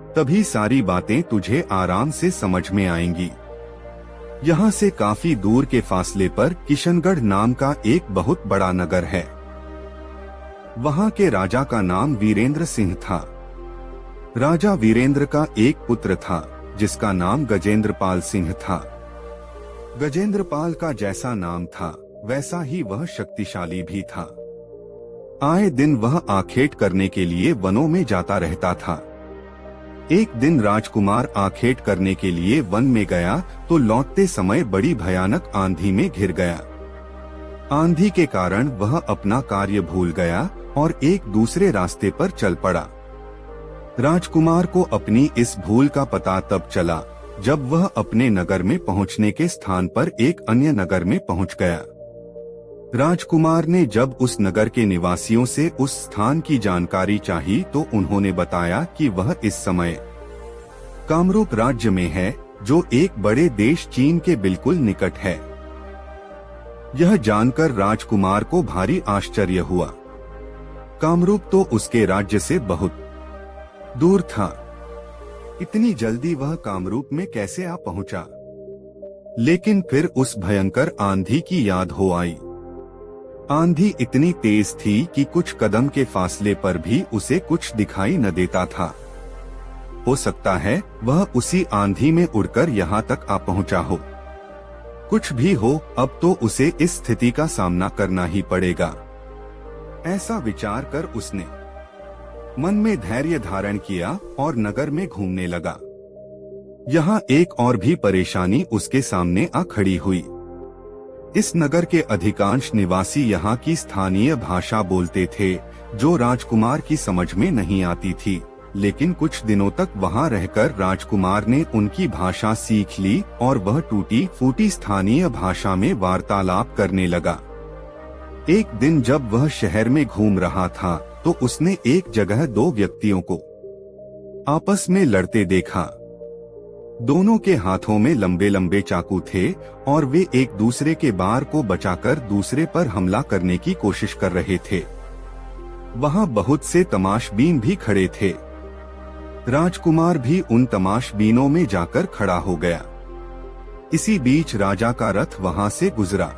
तभी सारी बातें तुझे आराम से समझ में आएंगी। यहाँ से काफी दूर के फासले पर किशनगढ़ नाम का एक बहुत बड़ा नगर है। वहाँ के राजा का नाम वीरेंद्र सिंह था। राजा वीरेंद्र का एक पुत्र था जिसका नाम गजेंद्रपाल सिंह था। गजेंद्रपाल का जैसा नाम था वैसा ही वह शक्तिशाली भी था। आए दिन वह आखेट करने के लिए वनों में जाता रहता था। एक दिन राजकुमार आखेट करने के लिए वन में गया तो लौटते समय बड़ी भयानक आंधी में घिर गया। आंधी के कारण वह अपना कार्य भूल गया और एक दूसरे रास्ते पर चल पड़ा। राजकुमार को अपनी इस भूल का पता तब चला जब वह अपने नगर में पहुंचने के स्थान पर एक अन्य नगर में पहुंच गया। राजकुमार ने जब उस नगर के निवासियों से उस स्थान की जानकारी चाही तो उन्होंने बताया कि वह इस समय कामरूप राज्य में है, जो एक बड़े देश चीन के बिल्कुल निकट है। यह जानकर राजकुमार को भारी आश्चर्य हुआ। कामरूप तो उसके राज्य से बहुत दूर था। इतनी जल्दी वह कामरूप में कैसे आ पहुंचा? लेकिन फिर उस भयंकर आंधी की याद हो आई। आंधी इतनी तेज थी कि कुछ कदम के फासले पर भी उसे कुछ दिखाई न देता था। हो सकता है वह उसी आंधी में उड़कर यहाँ तक आ पहुँचा हो। कुछ भी हो, अब तो उसे इस स्थिति का सामना करना ही पड़ेगा। ऐसा विचार कर उसने मन में धैर्य धारण किया और नगर में घूमने लगा। यहाँ एक और भी परेशानी उसके सामने आ खड़ी हुई। इस नगर के अधिकांश निवासी यहाँ की स्थानीय भाषा बोलते थे, जो राजकुमार की समझ में नहीं आती थी। लेकिन कुछ दिनों तक वहाँ रहकर राजकुमार ने उनकी भाषा सीख ली और वह टूटी फूटी स्थानीय भाषा में वार्तालाप करने लगा। एक दिन जब वह शहर में घूम रहा था तो उसने एक जगह दो व्यक्तियों को आपस में लड़ते देखा। दोनों के हाथों में लंबे लंबे चाकू थे और वे एक दूसरे के बार को बचाकर दूसरे पर हमला करने की कोशिश कर रहे थे। वहाँ बहुत से तमाशबीन भी खड़े थे। राजकुमार भी उन तमाशबीनों में जाकर खड़ा हो गया। इसी बीच राजा का रथ वहाँ से गुजरा।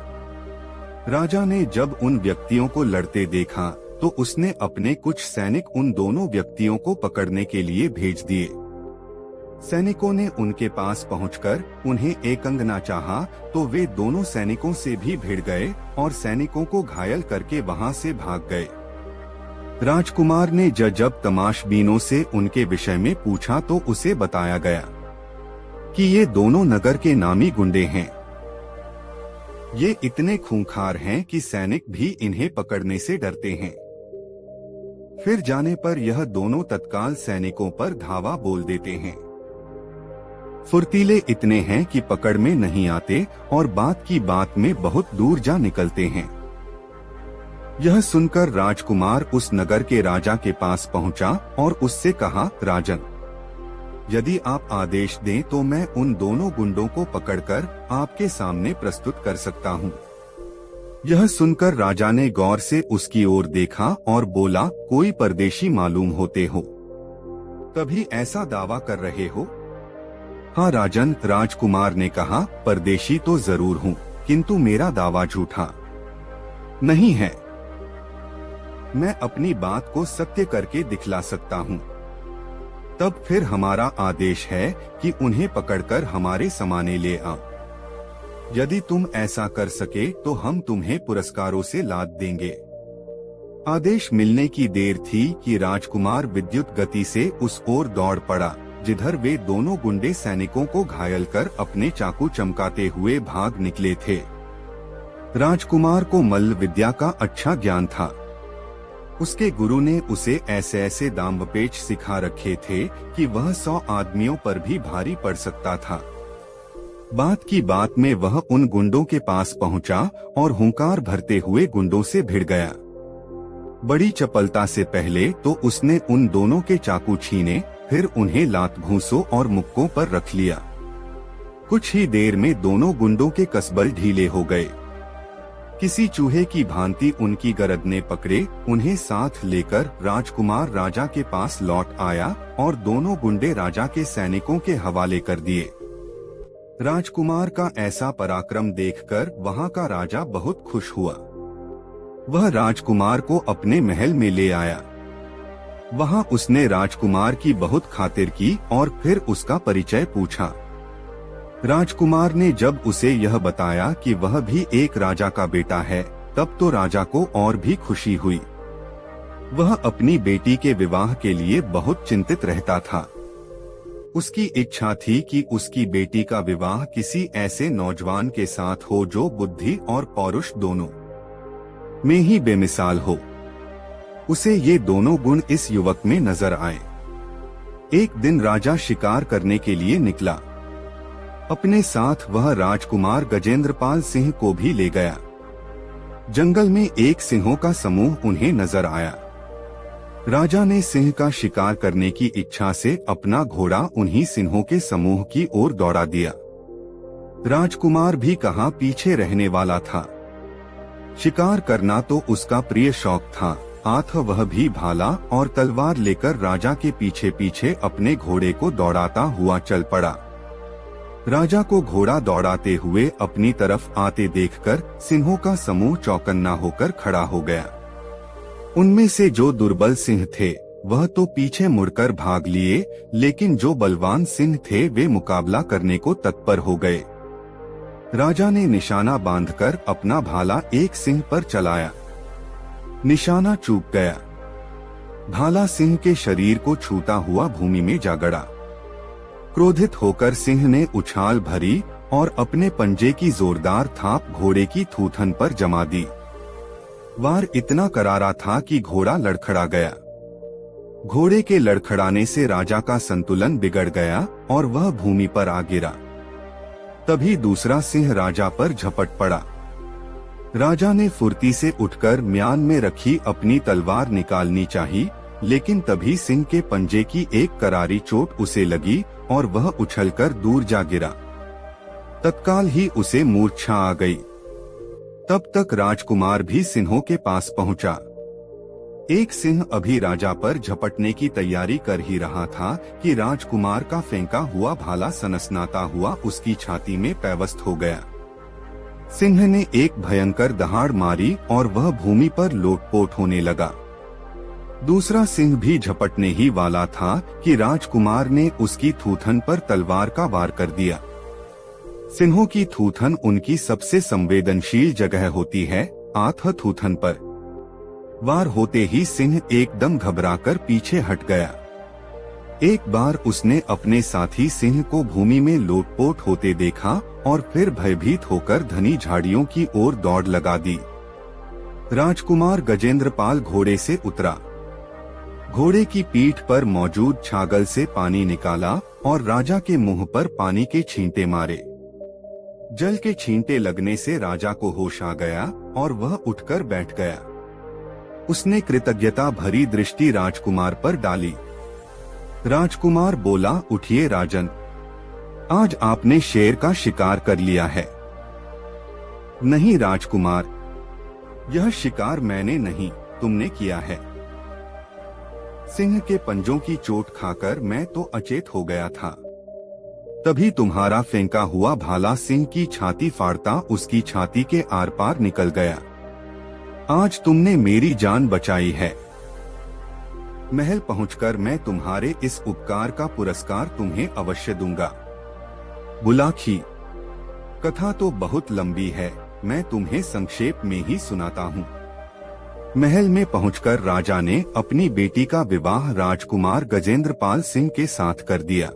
राजा ने जब उन व्यक्तियों को लड़ते देखा तो उसने अपने कुछ सैनिक उन दोनों व्यक्तियों को पकड़ने के लिए भेज दिए। सैनिकों ने उनके पास पहुंचकर उन्हें एकंगना चाहा तो वे दोनों सैनिकों से भी भिड़ गए और सैनिकों को घायल करके वहां से भाग गए। राजकुमार ने जब तमाशबीनों से उनके विषय में पूछा तो उसे बताया गया कि ये दोनों नगर के नामी गुंडे हैं। ये इतने खूंखार हैं कि सैनिक भी इन्हें पकड़ने से डरते हैं। फिर जाने पर यह दोनों तत्काल सैनिकों पर धावा बोल देते हैं। फुर्तीले इतने हैं कि पकड़ में नहीं आते और बात की बात में बहुत दूर जा निकलते हैं। यह सुनकर राजकुमार उस नगर के राजा के पास पहुंचा और उससे कहा, राजन, यदि आप आदेश दें तो मैं उन दोनों गुंडों को पकड़कर आपके सामने प्रस्तुत कर सकता हूं। यह सुनकर राजा ने गौर से उसकी ओर देखा और बोला, कोई परदेशी मालूम होते हो, तभी ऐसा दावा कर रहे हो? हाँ राजन, राजकुमार ने कहा, परदेशी तो जरूर हूँ, किंतु मेरा दावा झूठा नहीं है। मैं अपनी बात को सत्य करके दिखला सकता हूँ। तब फिर हमारा आदेश है कि उन्हें पकड़कर हमारे समाने ले आ। यदि तुम ऐसा कर सके तो हम तुम्हें पुरस्कारों से लाद देंगे। आदेश मिलने की देर थी कि राजकुमार विद्युत गति से उस ओर दौड़ पड़ा जिधर वे दोनों गुंडे सैनिकों को घायल कर अपने चाकू चमकाते हुए भाग निकले थे। राजकुमार को मल्ल विद्या का अच्छा ज्ञान था। उसके गुरु ने उसे ऐसे ऐसे दांवपेच सिखा रखे थे कि वह 100 आदमियों पर भी भारी पड़ सकता था। बात की बात में वह उन गुंडों के पास पहुंचा और हुंकार भरते हुए गुंडों से भिड़ गया। बड़ी चपलता से पहले तो उसने उन दोनों के चाकू छीने, फिर उन्हें लात घूंसों और मुक्कों पर रख लिया। कुछ ही देर में दोनों गुंडों के कसबल ढीले हो गए। किसी चूहे की भांति उनकी गरदनें पकड़े उन्हें साथ लेकर राजकुमार राजा के पास लौट आया और दोनों गुंडे राजा के सैनिकों के हवाले कर दिए। राजकुमार का ऐसा पराक्रम देखकर वहां का राजा बहुत खुश हुआ। वह राजकुमार को अपने महल में ले आया। वहां उसने राजकुमार की बहुत खातिर की और फिर उसका परिचय पूछा। राजकुमार ने जब उसे यह बताया कि वह भी एक राजा का बेटा है, तब तो राजा को और भी खुशी हुई। वह अपनी बेटी के विवाह के लिए बहुत चिंतित रहता था। उसकी इच्छा थी कि उसकी बेटी का विवाह किसी ऐसे नौजवान के साथ हो जो बुद्धि और पौरुष दोनों में ही बेमिसाल हो। उसे ये दोनों गुण इस युवक में नजर आए। एक दिन राजा शिकार करने के लिए निकला। अपने साथ वह राजकुमार गजेंद्रपाल सिंह को भी ले गया। जंगल में एक सिंहों का समूह उन्हें नजर आया। राजा ने सिंह का शिकार करने की इच्छा से अपना घोड़ा उन्हीं सिंहों के समूह की ओर दौड़ा दिया। राजकुमार भी कहाँ पीछे रहने वाला था। शिकार करना तो उसका प्रिय शौक था, आथ वह भी भाला और तलवार लेकर राजा के पीछे पीछे अपने घोड़े को दौड़ाता हुआ चल पड़ा। राजा को घोड़ा दौड़ाते हुए अपनी तरफ आते देखकर सिंहों का समूह चौकन्ना होकर खड़ा हो गया। उनमें से जो दुर्बल सिंह थे वह तो पीछे मुड़कर भाग लिए, लेकिन जो बलवान सिंह थे वे मुकाबला करने को तत्पर हो गए। राजा ने निशाना बांधकर अपना भाला एक सिंह पर चलाया। निशाना चूक गया। भाला सिंह के शरीर को छूता हुआ भूमि में जा गड़ा। क्रोधित होकर सिंह ने उछाल भरी और अपने पंजे की जोरदार थाप घोड़े की थूथन पर जमा दी। वार इतना करारा था कि घोड़ा लड़खड़ा गया। घोड़े के लड़खड़ाने से राजा का संतुलन बिगड़ गया और वह भूमि पर आ गिरा। तभी दूसरा सिंह राजा पर झपट पड़ा। राजा ने फुर्ती से उठकर म्यान में रखी अपनी तलवार निकालनी चाहिए, लेकिन तभी सिंह के पंजे की एक करारी चोट उसे लगी और वह उछलकर दूर जा गिरा। तत्काल ही उसे मूर्छा आ गई। तब तक राजकुमार भी सिंहों के पास पहुंचा। एक सिंह अभी राजा पर झपटने की तैयारी कर ही रहा था कि राजकुमार का फेंका हुआ भाला सनसनाता हुआ उसकी छाती में पैवस्त हो गया। सिंह ने एक भयंकर दहाड़ मारी और वह भूमि पर लोटपोट होने लगा। दूसरा सिंह भी झपटने ही वाला था कि राजकुमार ने उसकी थूथन पर तलवार का वार कर दिया। सिंहों की थूथन उनकी सबसे संवेदनशील जगह होती है। आथ थूथन पर वार होते ही सिंह एकदम घबराकर पीछे हट गया। एक बार उसने अपने साथी सिंह को भूमि में लोटपोट होते देखा और फिर भयभीत होकर घनी झाड़ियों की ओर दौड़ लगा दी। राजकुमार गजेंद्रपाल घोड़े से उतरा। घोड़े की पीठ पर मौजूद छागल से पानी निकाला और राजा के मुंह पर पानी के छींटे मारे। जल के छींटे लगने से राजा को होश आ गया और वह उठकर बैठ गया। उसने कृतज्ञता भरी दृष्टि राजकुमार पर डाली। राजकुमार बोला, उठिए राजन, आज आपने शेर का शिकार कर लिया है। नहीं राजकुमार, यह शिकार मैंने नहीं, तुमने किया है। सिंह के पंजों की चोट खाकर मैं तो अचेत हो गया था। तभी तुम्हारा फेंका हुआ भाला सिंह की छाती फाड़ता उसकी छाती के आर पार निकल गया। आज तुमने मेरी जान बचाई है। महल पहुंचकर मैं तुम्हारे इस उपकार का पुरस्कार तुम्हें अवश्य दूंगा। बुलाखी, कथा तो बहुत लंबी है, मैं तुम्हें संक्षेप में ही सुनाता हूँ। महल में पहुंचकर राजा ने अपनी बेटी का विवाह राजकुमार गजेंद्रपाल सिंह के साथ कर दिया।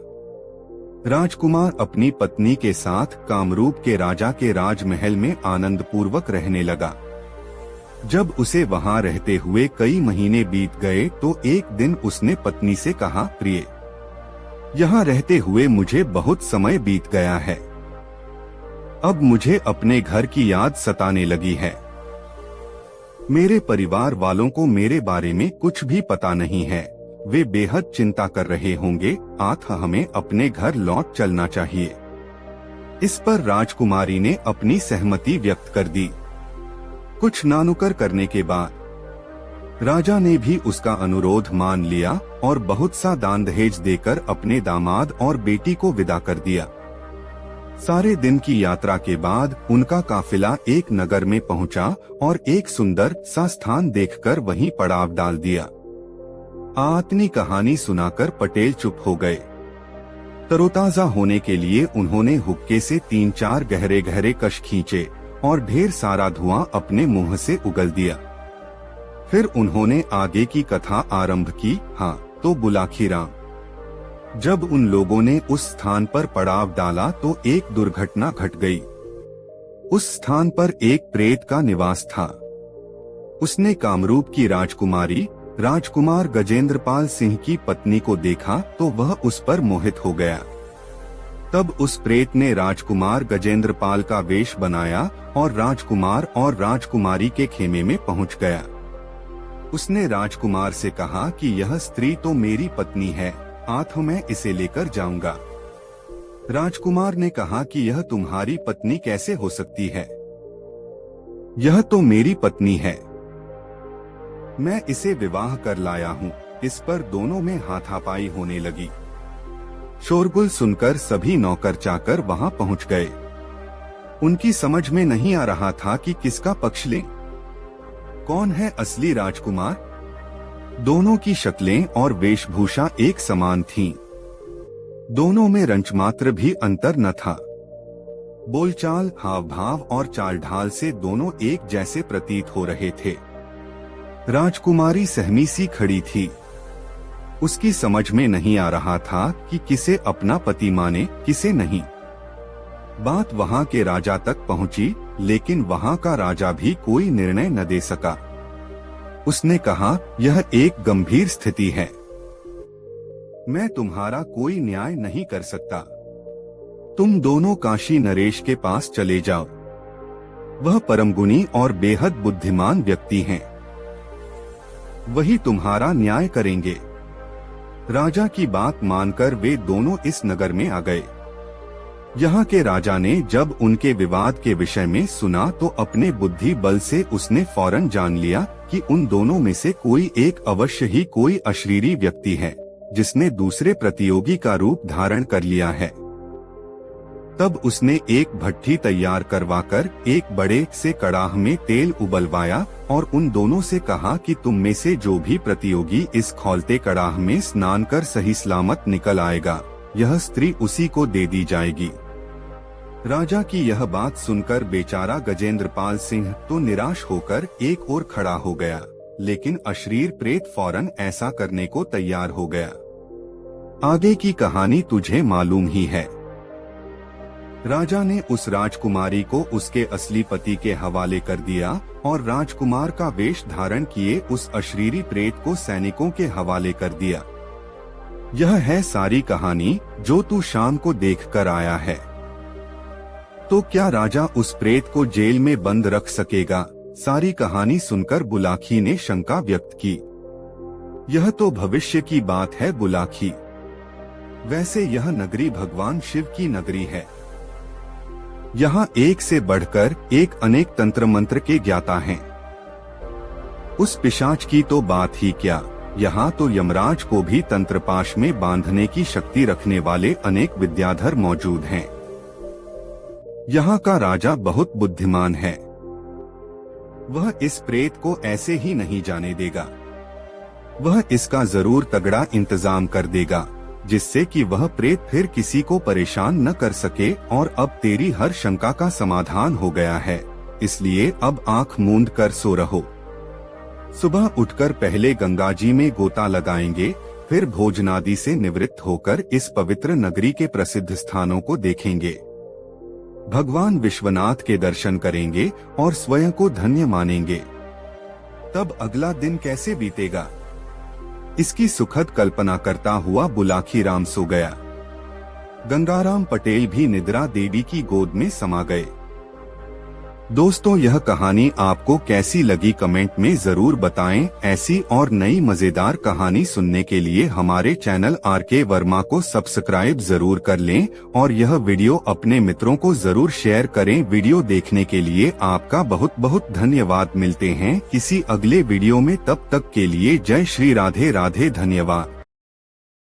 राजकुमार अपनी पत्नी के साथ कामरूप के राजा के राजमहल में आनंद पूर्वक रहने लगा। जब उसे वहां रहते हुए कई महीने बीत गए तो एक दिन उसने पत्नी से कहा, प्रिय, यहाँ रहते हुए मुझे बहुत समय बीत गया है। अब मुझे अपने घर की याद सताने लगी है। मेरे परिवार वालों को मेरे बारे में कुछ भी पता नहीं है। वे बेहद चिंता कर रहे होंगे। अतः हमें अपने घर लौट चलना चाहिए। इस पर राजकुमारी ने अपनी सहमति व्यक्त कर दी। कुछ नानुकर करने के बाद राजा ने भी उसका अनुरोध मान लिया और बहुत सा दान दहेज देकर अपने दामाद और बेटी को विदा कर दिया। सारे दिन की यात्रा के बाद उनका काफिला एक नगर में पहुंचा और एक सुंदर सा स्थान देखकर वहीं पड़ाव डाल दिया। अपनी कहानी सुनाकर पटेल चुप हो गए। तरोताजा होने के लिए उन्होंने हुक्के से 3-4 गहरे गहरे कश खींचे और ढेर सारा धुआं अपने मुंह से उगल दिया। फिर उन्होंने आगे की कथा आरंभ की। हाँ तो बुलाखी राम, जब उन लोगों ने उस स्थान पर पड़ाव डाला तो एक दुर्घटना घट गई। उस स्थान पर एक प्रेत का निवास था। उसने कामरूप की राजकुमारी राजकुमार गजेंद्रपाल सिंह की पत्नी को देखा तो वह उस पर मोहित हो गया। तब उस प्रेत ने राजकुमार गजेंद्रपाल का वेश बनाया और राजकुमार और राजकुमारी के खेमे में पहुंच गया। उसने राजकुमार से कहा कि यह स्त्री तो मेरी पत्नी है, आज मैं इसे लेकर जाऊंगा। राजकुमार ने कहा कि यह तुम्हारी पत्नी कैसे हो सकती है? यह तो मेरी पत्नी है, मैं इसे विवाह कर लाया हूँ। इस पर दोनों में हाथापाई होने लगी। शोरगुल सुनकर सभी नौकर चाकर वहां पहुंच गए। उनकी समझ में नहीं आ रहा था कि किसका पक्ष लें। कौन है असली राजकुमार? दोनों की शक्लें और वेशभूषा एक समान थीं। दोनों में रंचमात्र भी अंतर न था। बोलचाल, हाव भाव और चाल ढाल से दोनों एक जैसे प्रतीत हो रहे थे। राजकुमारी सहमी सी खड़ी थी। उसकी समझ में नहीं आ रहा था कि किसे अपना पति माने, किसे नहीं। बात वहां के राजा तक पहुंची, लेकिन वहां का राजा भी कोई निर्णय न दे सका। उसने कहा, यह एक गंभीर स्थिति है, मैं तुम्हारा कोई न्याय नहीं कर सकता। तुम दोनों काशी नरेश के पास चले जाओ। वह परम गुणी और बेहद बुद्धिमान व्यक्ति हैं। वही तुम्हारा न्याय करेंगे। राजा की बात मानकर वे दोनों इस नगर में आ गए। यहाँ के राजा ने जब उनके विवाद के विषय में सुना तो अपने बुद्धि बल से उसने फौरन जान लिया कि उन दोनों में से कोई एक अवश्य ही कोई अशरीरी व्यक्ति है, जिसने दूसरे प्रतियोगी का रूप धारण कर लिया है। तब उसने एक भट्ठी तैयार करवाकर एक बड़े से कड़ाह में तेल उबलवाया और उन दोनों से कहा कि तुम में से जो भी प्रतियोगी इस खौलते कड़ाह में स्नान कर सही सलामत निकल आएगा, यह स्त्री उसी को दे दी जाएगी। राजा की यह बात सुनकर बेचारा गजेंद्रपाल सिंह तो निराश होकर एक ओर खड़ा हो गया, लेकिन अशरीर प्रेत फौरन ऐसा करने को तैयार हो गया। आगे की कहानी तुझे मालूम ही है। राजा ने उस राजकुमारी को उसके असली पति के हवाले कर दिया और राजकुमार का वेश धारण किए उस अशरीरी प्रेत को सैनिकों के हवाले कर दिया। यह है सारी कहानी जो तू शाम को देख कर आया है। तो क्या राजा उस प्रेत को जेल में बंद रख सकेगा? सारी कहानी सुनकर बुलाखी ने शंका व्यक्त की। यह तो भविष्य की बात है बुलाखी। वैसे यह नगरी भगवान शिव की नगरी है। यहाँ एक से बढ़कर एक अनेक तंत्र मंत्र के ज्ञाता हैं। उस पिशाच की तो बात ही क्या, यहाँ तो यमराज को भी तंत्रपाश में बांधने की शक्ति रखने वाले अनेक विद्याधर मौजूद हैं। यहाँ का राजा बहुत बुद्धिमान है। वह इस प्रेत को ऐसे ही नहीं जाने देगा। वह इसका जरूर तगड़ा इंतजाम कर देगा, जिससे कि वह प्रेत फिर किसी को परेशान न कर सके। और अब तेरी हर शंका का समाधान हो गया है, इसलिए अब आंख मूंद कर सो रहो। सुबह उठकर पहले गंगा जी में गोता लगाएंगे, फिर भोजनादि से निवृत्त होकर इस पवित्र नगरी के प्रसिद्ध स्थानों को देखेंगे। भगवान विश्वनाथ के दर्शन करेंगे और स्वयं को धन्य मानेंगे। तब अगला दिन कैसे बीतेगा, इसकी सुखद कल्पना करता हुआ बुलाखीराम सो गया। गंगाराम पटेल भी निद्रा देवी की गोद में समा गए। दोस्तों, यह कहानी आपको कैसी लगी कमेंट में जरूर बताएं। ऐसी और नई मजेदार कहानी सुनने के लिए हमारे चैनल आरके वर्मा को सब्सक्राइब जरूर कर लें और यह वीडियो अपने मित्रों को जरूर शेयर करें। वीडियो देखने के लिए आपका बहुत बहुत धन्यवाद। मिलते हैं किसी अगले वीडियो में, तब तक के लिए जय श्री राधे राधे, धन्यवाद।